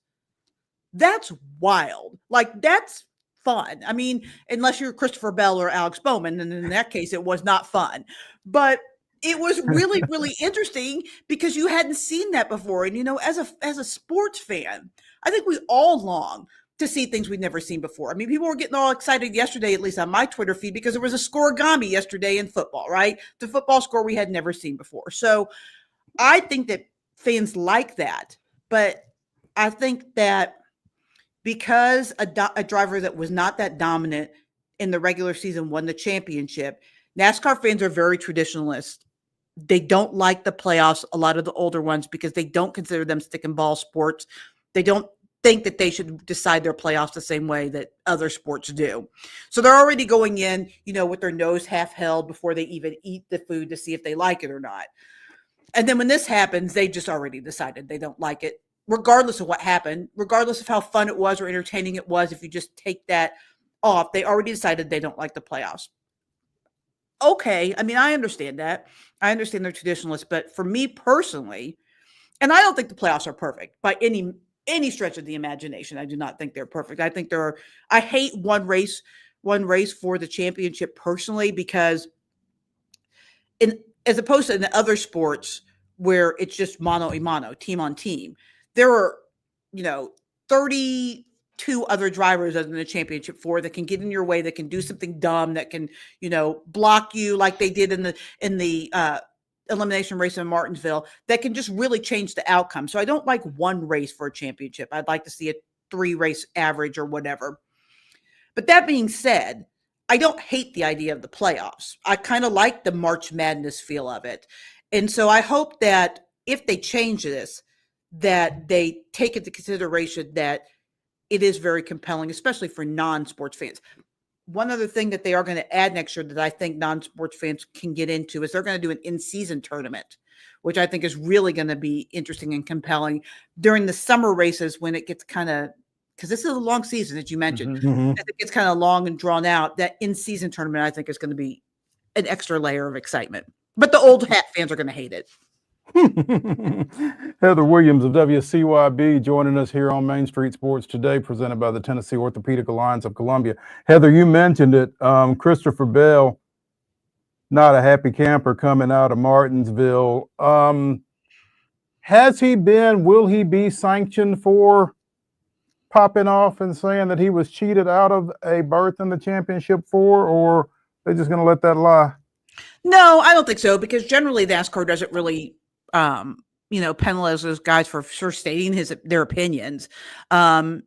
That's wild. Like, that's fun. I mean, unless you're Christopher Bell or Alex Bowman, and in that case, it was not fun. But it was really, really interesting because you hadn't seen that before. And, as a sports fan, I think we all long to see things we've never seen before. I mean, people were getting all excited yesterday, at least on my Twitter feed, because there was a scoregami yesterday in football, right? The football score we had never seen before. So I think that fans like that. But I think that because a driver that was not that dominant in the regular season won the championship, NASCAR fans are very traditionalist. They don't like the playoffs, a lot of the older ones, because they don't consider them stick and ball sports. They don't think that they should decide their playoffs the same way that other sports do. So they're already going in, with their nose half held before they even eat the food to see if they like it or not. And then when this happens, they just already decided they don't like it, regardless of what happened, regardless of how fun it was or entertaining it was. If you just take that off, they already decided they don't like the playoffs. Okay. I mean, I understand that. I understand they're traditionalists, but for me personally, and I don't think the playoffs are perfect by any stretch of the imagination. I do not think they're perfect. I think I hate one race for the championship personally, because as opposed to in the other sports where it's just mano a mano, team on team, there are, 32 other drivers other than the championship four that can get in your way, that can do something dumb, that can, block you like they did in the elimination race in Martinsville, that can just really change the outcome. So I don't like one race for a championship. I'd like to see a 3-race average or whatever. But that being said, I don't hate the idea of the playoffs. I kind of like the March Madness feel of it. And so I hope that if they change this, that they take into consideration that it is very compelling, especially for non-sports fans. One other thing that they are going to add next year that I think non-sports fans can get into is they're going to do an in-season tournament, which I think is really going to be interesting and compelling during the summer races, when it gets kind of, because this is a long season, as you mentioned, as it gets kind of long and drawn out. That in-season tournament, I think, is going to be an extra layer of excitement. But the old hat fans are going to hate it. Heather Williams of WCYB joining us here on Main Street Sports Today, presented by the Tennessee Orthopedic Alliance of Columbia. Heather, you mentioned it. Christopher Bell, not a happy camper coming out of Martinsville. Has he been, will he be sanctioned for popping off and saying that he was cheated out of a berth in the championship four, or they're just going to let that lie? No, I don't think so, because generally NASCAR doesn't really penalize those guys for stating their opinions. And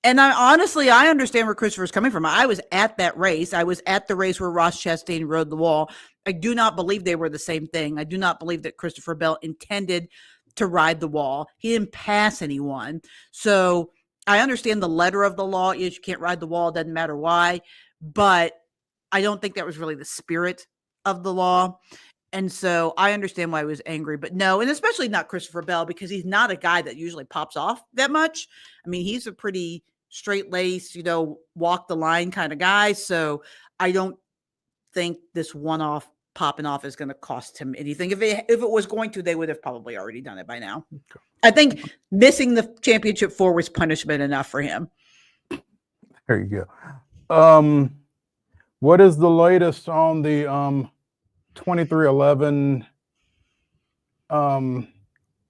I understand where Christopher's coming from. I was at that race. I was at the race where Ross Chastain rode the wall. I do not believe they were the same thing. I do not believe that Christopher Bell intended to ride the wall. He didn't pass anyone. So I understand the letter of the law is you can't ride the wall. It doesn't matter why. But I don't think that was really the spirit of the law. And so I understand why he was angry, but no, and especially not Christopher Bell, because he's not a guy that usually pops off that much. I mean, he's a pretty straight-laced, walk the line kind of guy. So I don't think this one-off popping off is going to cost him anything. If it was going to, they would have probably already done it by now. I think missing the championship four was punishment enough for him. There you go. What is the latest on the 2311, and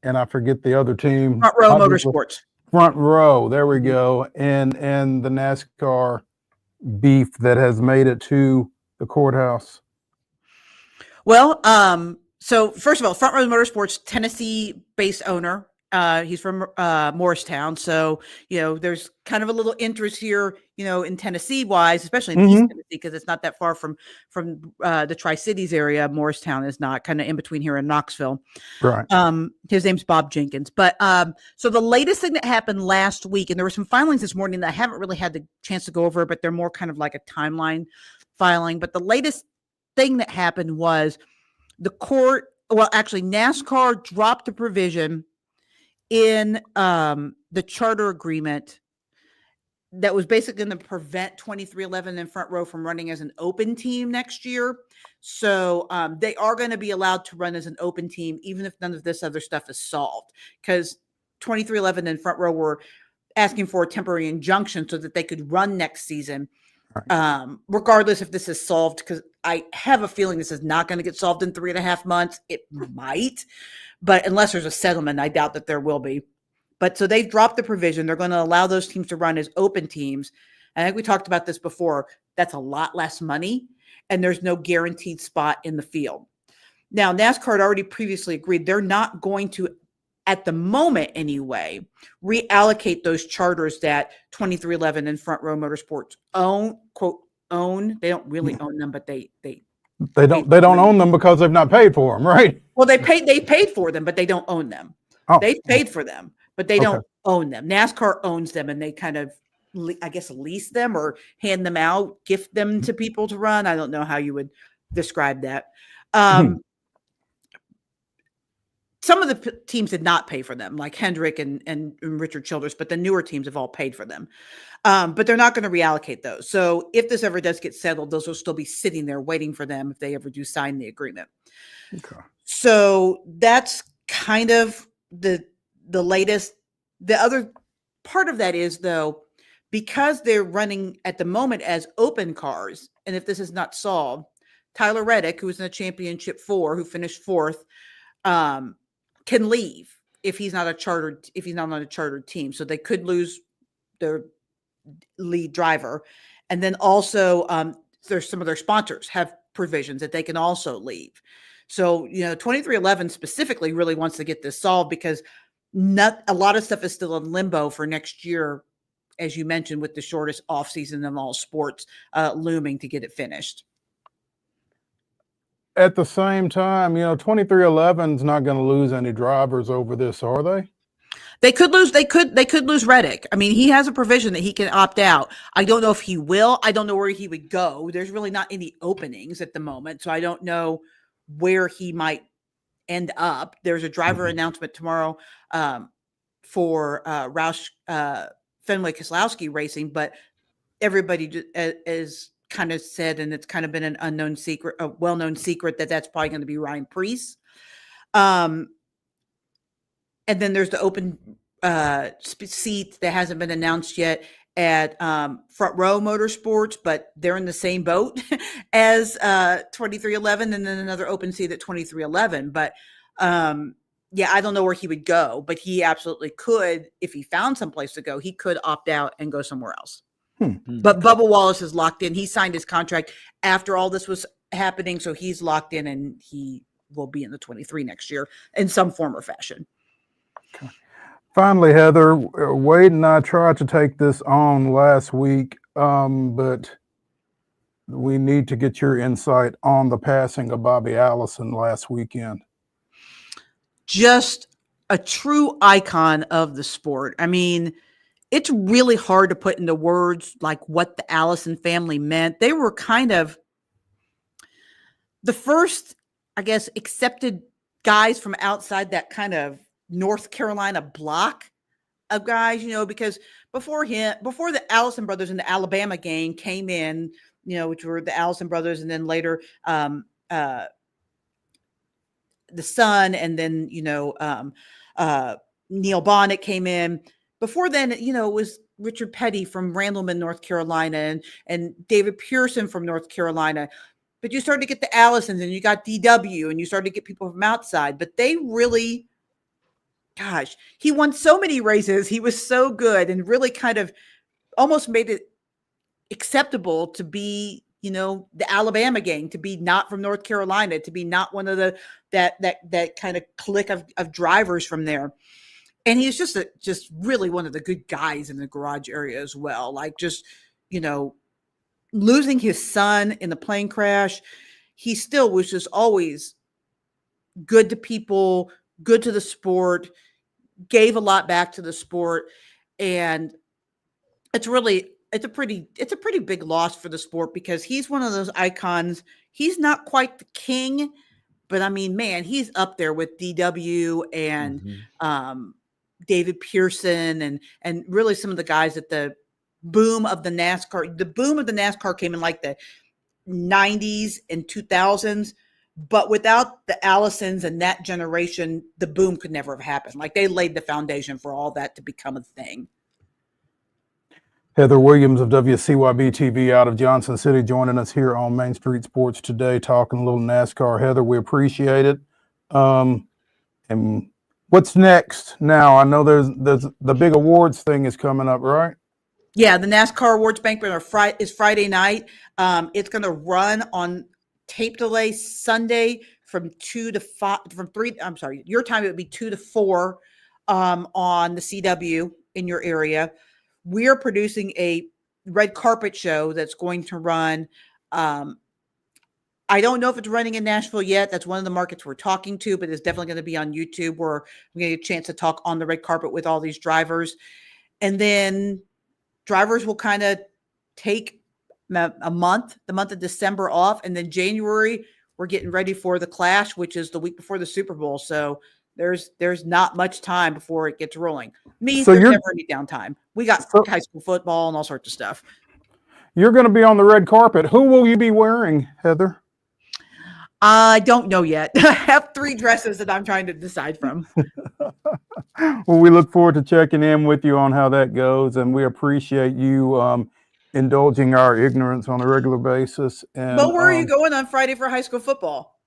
I forget the other team. Front Row Motorsports. Front Row, there we go. And the NASCAR beef that has made it to the courthouse. Well, so first of all, Front Row Motorsports, Tennessee-based owner. He's from Morristown. So, there's kind of a little interest here, in Tennessee wise, especially in East Tennessee, because it's not that far from the Tri-Cities area. Morristown is not, kind of in between here in Knoxville. Right. His name's Bob Jenkins. But so the latest thing that happened last week, and there were some filings this morning that I haven't really had the chance to go over, but they're more kind of like a timeline filing. But the latest thing that happened was NASCAR dropped the provision in the charter agreement that was basically going to prevent 2311 and Front Row from running as an open team next year. So they are going to be allowed to run as an open team, even if none of this other stuff is solved, because 2311 and Front Row were asking for a temporary injunction so that they could run next season, regardless if this is solved, because I have a feeling this is not going to get solved in 3.5 months. It might, but unless there's a settlement, I doubt that there will be. But so they've dropped the provision. They're going to allow those teams to run as open teams. And I think we talked about this before. That's a lot less money, and there's no guaranteed spot in the field. Now, NASCAR had already previously agreed they're not going to, at the moment anyway, reallocate those charters that 2311 and Front Row Motorsports own, quote, own. They don't really own them, but they don't own them because they've not paid for them, right? Well, they paid for them, but they don't own them. Oh, they paid for them, but they don't own them. NASCAR owns them, and they kind of, I guess, lease them or hand them out, gift them to people to run. I don't know how you would describe that. Some of the teams did not pay for them, like Hendrick and Richard Childress, but the newer teams have all paid for them. But they're not going to reallocate those. So if this ever does get settled, those will still be sitting there waiting for them if they ever do sign the agreement. Okay. So that's kind of the latest. The other part of that is, though, because they're running at the moment as open cars, and if this is not solved, Tyler Reddick, who was in the championship 4, who finished 4th, can leave if he's not on a chartered team. So they could lose their lead driver. And then also there's some of their sponsors have provisions that they can also leave. So, 2311 specifically really wants to get this solved because a lot of stuff is still in limbo for next year, as you mentioned, with the shortest offseason of all sports looming to get it finished. At the same time, 2311's not going to lose any drivers over this, are they? They could lose Reddick. I mean, he has a provision that he can opt out. I don't know if he will. I don't know where he would go. There's really not any openings at the moment, so I don't know where he might end up. There's a driver announcement tomorrow for Roush Fenway Keselowski Racing, but everybody is kind of said, and it's kind of been an unknown secret, a well-known secret, that's probably going to be Ryan Preece. And then there's the open seat that hasn't been announced yet at Front Row Motorsports, but they're in the same boat as 2311, and then another open seat at 2311. But I don't know where he would go, but he absolutely could, if he found someplace to go, he could opt out and go somewhere else. But Bubba Wallace is locked in. He signed his contract after all this was happening, so he's locked in, and he will be in the 23 next year in some form or fashion. Okay. Finally, Heather, Wade and I tried to take this on last week, but we need to get your insight on the passing of Bobby Allison last weekend. Just a true icon of the sport. I mean, it's really hard to put into words like what the Allison family meant. They were kind of the first, I guess, accepted guys from outside that kind of North Carolina block of guys, because before the Allison brothers and the Alabama gang came in, which were the Allison brothers, and then later the son, and then, Neil Bonnet came in. Before then, it was Richard Petty from Randleman, North Carolina, and David Pearson from North Carolina. But you started to get the Allisons, and you got DW, and you started to get people from outside. But they really, gosh, he won so many races. He was so good and really kind of almost made it acceptable to be, the Alabama gang, to be not from North Carolina, to be not one of that kind of clique of drivers from there. And he's just really one of the good guys in the garage area as well. Like, just, losing his son in the plane crash, he still was just always good to people, good to the sport, gave a lot back to the sport. And it's a pretty big loss for the sport, because he's one of those icons. He's not quite the king, but I mean, man, he's up there with DW and David Pearson and really some of the guys at the boom of the NASCAR. The boom of the NASCAR came in like the 90s and 2000s, but without the Allisons and that generation, the boom could never have happened. Like, they laid the foundation for all that to become a thing. Heather Williams of WCYB TV out of Johnson City joining us here on Main Street Sports today, talking a little NASCAR. Heather, we appreciate it. And What's next now? I know there's the big awards thing is coming up, right? Yeah, the NASCAR Awards Banquet is Friday night. It's going to run on tape delay Sunday from 2 to 5, from 3. I'm sorry, your time it would be 2 to 4 on the CW in your area. We are producing a red carpet show that's going to run. I don't know if it's running in Nashville yet. That's one of the markets we're talking to, but it's definitely going to be on YouTube where we get a chance to talk on the red carpet with all these drivers. And then drivers will kind of take the month of December off. And then January, we're getting ready for the Clash, which is the week before the Super Bowl. So there's not much time before it gets rolling. There's never any downtime. We got high school football and all sorts of stuff. You're going to be on the red carpet. Who will you be wearing, Heather? I don't know yet. I have 3 dresses that I'm trying to decide from. Well, we look forward to checking in with you on how that goes, and we appreciate you indulging our ignorance on a regular basis. And but where are you going on Friday for high school football?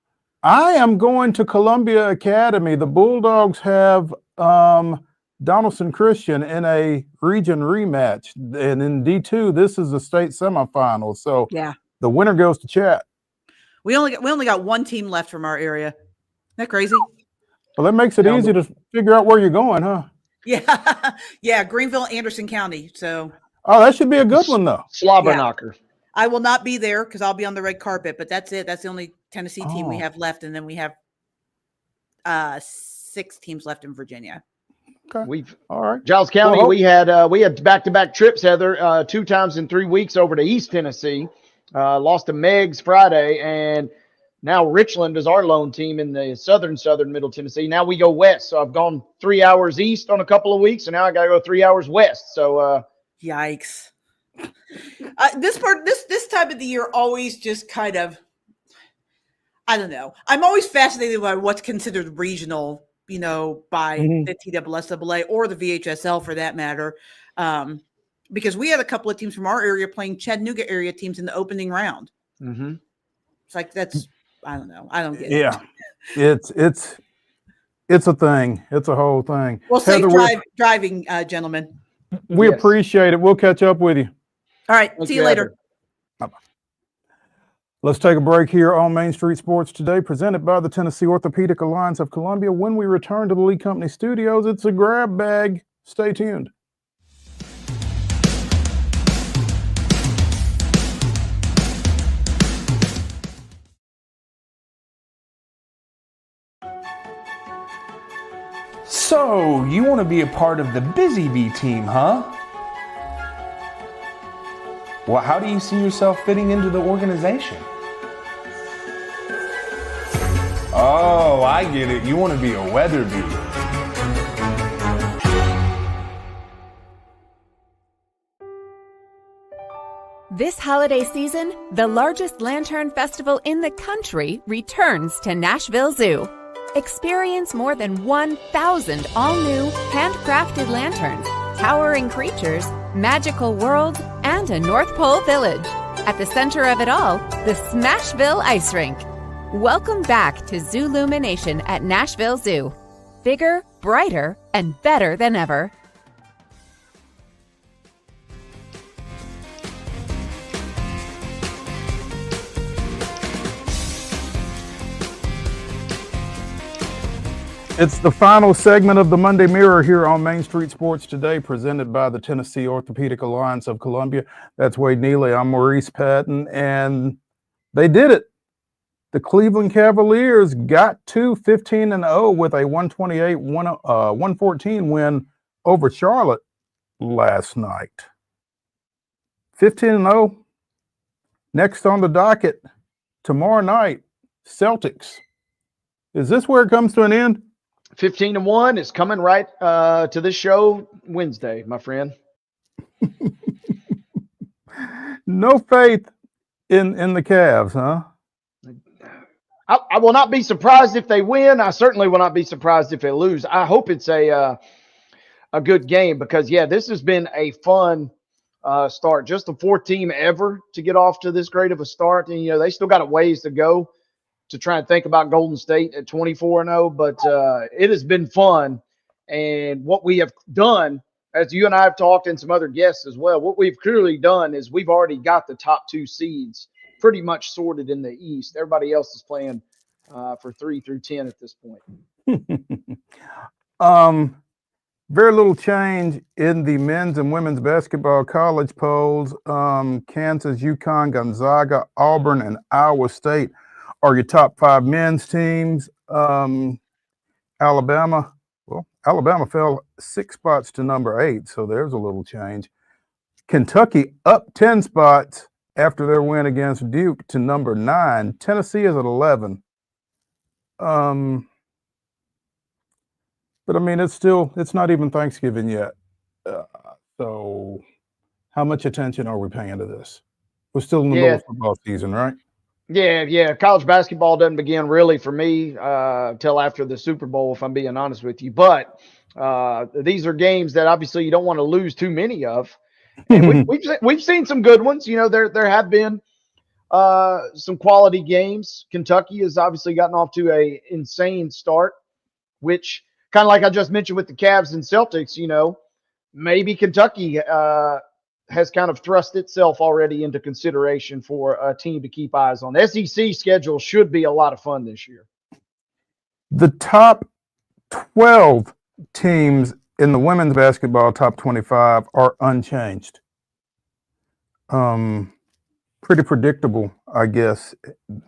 I am going to Columbia Academy. The Bulldogs have Donaldson Christian in a region rematch, and in D2, this is the state semifinal. So yeah, the winner goes to Chat. We only got 1 team left from our area. Isn't that crazy? Well, that makes it easy to figure out where you're going, huh? Yeah, yeah, Greenville, Anderson County. So. Oh, that should be a good one, though. Slobber knocker. I will not be there because I'll be on the red carpet. But that's it. That's the only Tennessee team we have left, and then we have 6 teams left in Virginia. Okay. All right. Giles County, we had back-to-back trips, Heather, 2 times in 3 weeks over to East Tennessee. Lost to Meigs Friday, and now Richland is our lone team in the southern Middle Tennessee. Now we go west. So I've gone 3 hours east on a couple of weeks, and now I got to go 3 hours west. So yikes. This time of the year always just kind of, I don't know. I'm always fascinated by what's considered regional, by the TSSAA or the VHSL for that matter. Because we had a couple of teams from our area playing Chattanooga area teams in the opening round. Mm-hmm. It's like, I don't know. I don't get it. Yeah, it's a thing. It's a whole thing. Well, safe driving, gentlemen. We appreciate it. We'll catch up with you. All right. See you later. Bye-bye. Let's take a break here on Main Street Sports Today, presented by the Tennessee Orthopedic Alliance of Columbia. When we return to the Lee Company studios, it's a grab bag. Stay tuned. So, you want to be a part of the Busy Bee team, huh? Well, how do you see yourself fitting into the organization? Oh, I get it. You want to be a weather bee. This holiday season, the largest lantern festival in the country returns to Nashville Zoo. Experience more than 1,000 all-new, handcrafted lanterns, towering creatures, magical worlds, and a North Pole village. At the center of it all, the Smashville Ice Rink. Welcome back to Zoolumination at Nashville Zoo. Bigger, brighter, and better than ever. It's the final segment of the Monday Mirror here on Main Street Sports Today, presented by the Tennessee Orthopedic Alliance of Columbia. That's Wade Neely. I'm Maurice Patton, and they did it. The Cleveland Cavaliers got to 15-0 with a 128-114 win over Charlotte last night. 15-0. Next on the docket, tomorrow night, Celtics. Is this where it comes to an end? 15-1 is coming right to this show Wednesday, my friend. No faith in the Cavs, huh? I will not be surprised if they win. I certainly will not be surprised if they lose. I hope it's a good game because, this has been a fun start. Just the 4th team ever to get off to this great of a start. And, they still got a ways to go. to try and think about Golden State at 24-0, but it has been fun. And what we have done, as you and I have talked and some other guests as well, what we've clearly done is we've already got the top 2 seeds pretty much sorted in the East. Everybody else is playing for 3 through 10 at this point. Very little change in the men's and women's basketball college polls. Kansas, UConn, Gonzaga, Auburn, and Iowa State are your top 5 men's teams. Alabama fell 6 spots to number 8, so there's a little change. Kentucky up 10 spots after their win against Duke to number 9. Tennessee is at 11. But I mean, it's not even Thanksgiving yet. So how much attention are we paying to this? We're still in the middle of football season, right? Yeah. College basketball doesn't begin really for me till after the Super Bowl, if I'm being honest with you. But these are games that obviously you don't want to lose too many of. And we've seen some good ones. You know, there have been some quality games. Kentucky has obviously gotten off to a insane start, which kind of like I just mentioned with the Cavs and Celtics, you know, maybe Kentucky has kind of thrust itself already into consideration for a team to keep eyes on. The SEC schedule should be a lot of fun this year. The top 12 teams in the women's basketball top 25 are unchanged. Pretty predictable, I guess.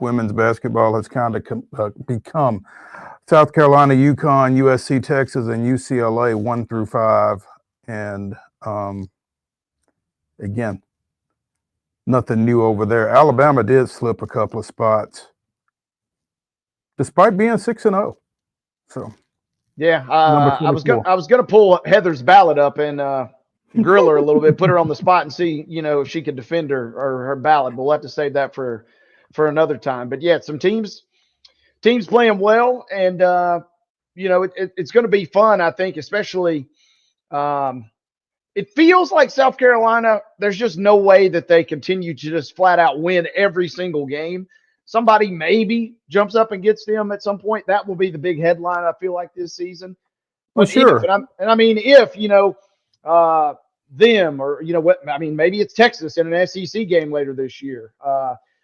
Women's basketball has kind of become South Carolina, UConn, USC, Texas, and UCLA 1 through 5. And again, nothing new over there. Alabama did slip a couple of spots, despite being 6-0. So, yeah, I was gonna pull Heather's ballot up and grill her a little bit, put her on the spot, and see, you know, if she could defend her ballot. But we'll have to save that for another time. But yeah, some teams playing well, and you know, it's going to be fun, I think, especially. It feels like South Carolina, there's just no way that they continue to just flat out win every single game. Somebody maybe jumps up and gets them at some point. That will be the big headline, I feel like, this season. But sure. If, you know, them, or, you know what, I mean, maybe it's Texas in an SEC game later this year.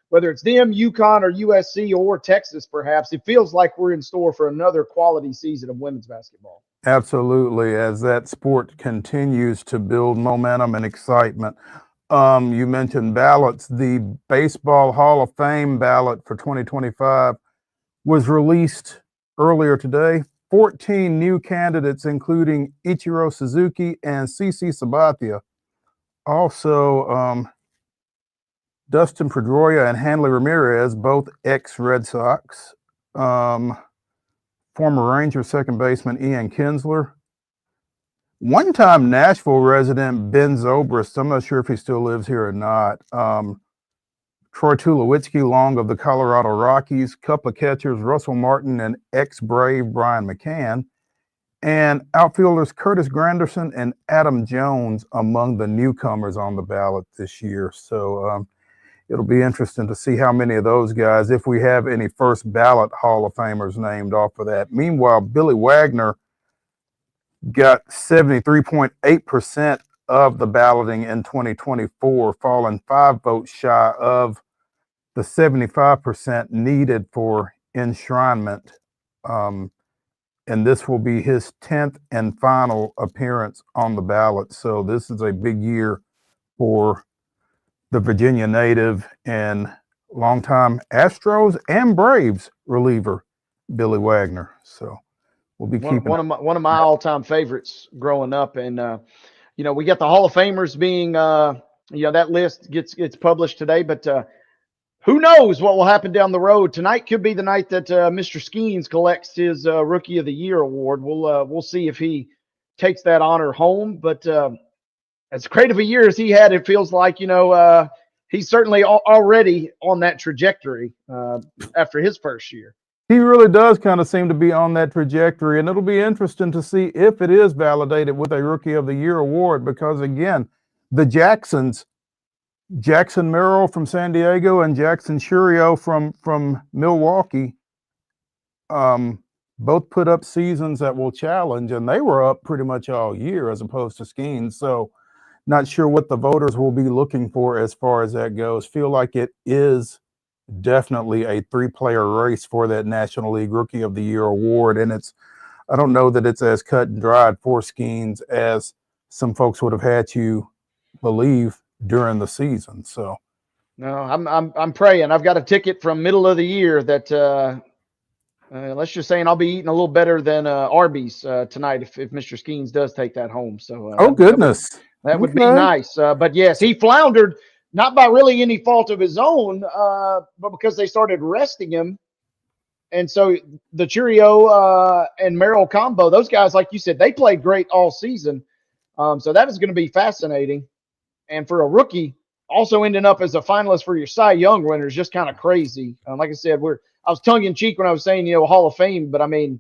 Whether it's them, UConn, or USC, or Texas, perhaps, it feels like we're in store for another quality season of women's basketball. Absolutely, as that sport continues to build momentum and excitement. You mentioned ballots. The Baseball Hall of Fame ballot for 2025 was released earlier today. 14 new candidates, including Ichiro Suzuki and CC Sabathia. Also, Dustin Pedroia and Hanley Ramirez, both ex-Red Sox. Former Ranger second baseman Ian Kinsler. One-time Nashville resident Ben Zobrist, I'm not sure if he still lives here or not. Troy Tulowitzki, long of the Colorado Rockies. Couple of catchers, Russell Martin and ex-Brave Brian McCann. And outfielders Curtis Granderson and Adam Jones among the newcomers on the ballot this year. So it'll be interesting to see how many of those guys, if we have any first ballot Hall of Famers named off of that. Meanwhile, Billy Wagner got 73.8% of the balloting in 2024, falling 5 votes shy of the 75% needed for enshrinement. And this will be his 10th and final appearance on the ballot. So this is a big year for the Virginia native and longtime Astros and Braves reliever, Billy Wagner. So we'll be keeping one of my all-time favorites growing up. And, you know, we got the Hall of Famers being, you know, that list gets published today, but who knows what will happen down the road. Tonight could be the night that Mr. Skeens collects his Rookie of the Year award. We'll see if he takes that honor home, but as great of a year as he had, it feels like, you know, he's certainly already on that trajectory after his first year. He really does kind of seem to be on that trajectory, and it'll be interesting to see if it is validated with a Rookie of the Year award, because, again, the Jacksons Jackson Merrill from San Diego and Jackson Churio from Milwaukee both put up seasons that will challenge, and they were up pretty much all year as opposed to Skeens. So not sure what the voters will be looking for as far as that goes. Feel like it is definitely a 3-player race for that National League Rookie of the Year award, and I don't know that it's as cut and dried for Skeens as some folks would have had you believe during the season. So no, I'm praying. I've got a ticket from middle of the year that let's just say, and I'll be eating a little better than Arby's tonight if Mr. Skeens does take that home. So oh goodness, that would be nice. But yes, he floundered, not by really any fault of his own, but because they started resting him. And so the Churio and Merrill combo, those guys, like you said, they played great all season. So that is going to be fascinating. And for a rookie, also ending up as a finalist for your Cy Young winner is just kind of crazy. Like I said, I was tongue in cheek when I was saying, Hall of Fame, but I mean,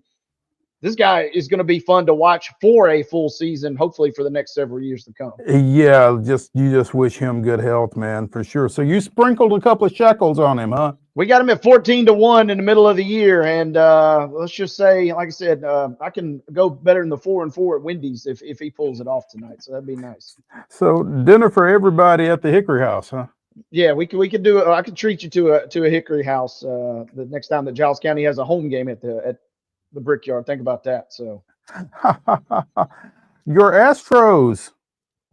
this guy is going to be fun to watch for a full season, hopefully for the next several years to come. Yeah, you just wish him good health, man, for sure. So you sprinkled a couple of shekels on him, huh? We got him at 14-1 in the middle of the year, and let's just say, like I said, I can go better than the 4-4 at Wendy's if he pulls it off tonight. So that'd be nice. So dinner for everybody at the Hickory House, huh? Yeah, we could do it. I could treat you to a Hickory House the next time that Giles County has a home game at the Brickyard. Think about that. So your Astros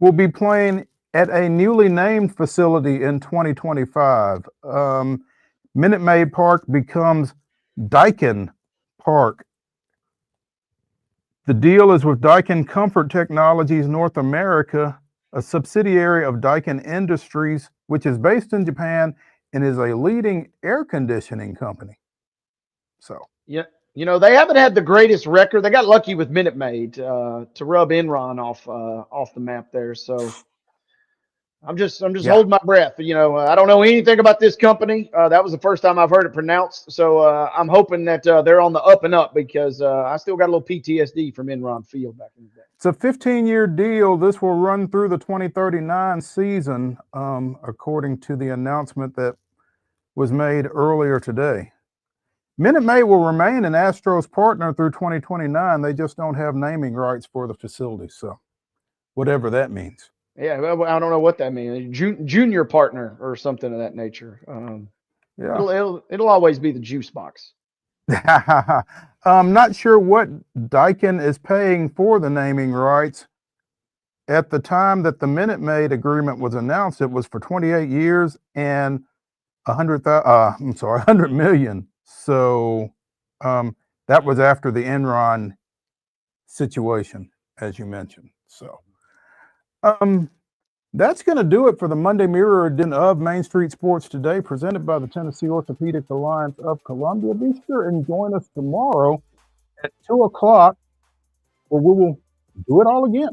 will be playing at a newly named facility in 2025. Minute Maid Park becomes Daikin Park. The deal is with Daikin Comfort Technologies North America, a subsidiary of Daikin Industries, which is based in Japan and is a leading air conditioning company. So yeah, they haven't had the greatest record. They got lucky with Minute Maid to rub Enron off the map there. So I'm just holding my breath. I don't know anything about this company. That was the first time I've heard it pronounced. So I'm hoping that they're on the up and up because I still got a little PTSD from Enron Field back in the day. It's a 15-year deal. This will run through the 2039 season, according to the announcement that was made earlier today. Minute Maid will remain an Astros partner through 2029. They just don't have naming rights for the facility. So whatever that means. Yeah, well, I don't know what that means. Junior partner or something of that nature. Yeah, it'll always be the juice box. I'm not sure what Daikin is paying for the naming rights. At the time that the Minute Maid agreement was announced, it was for 28 years and $100 million. So that was after the Enron situation, as you mentioned. So that's going to do it for the Monday Mirror edition of Main Street Sports Today, presented by the Tennessee Orthopedic Alliance of Columbia. Be sure and join us tomorrow at 2 o'clock, where we will do it all again.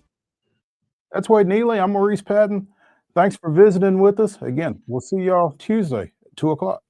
That's Wade Neely. I'm Maurice Patton. Thanks for visiting with us. Again, we'll see y'all Tuesday at 2 o'clock.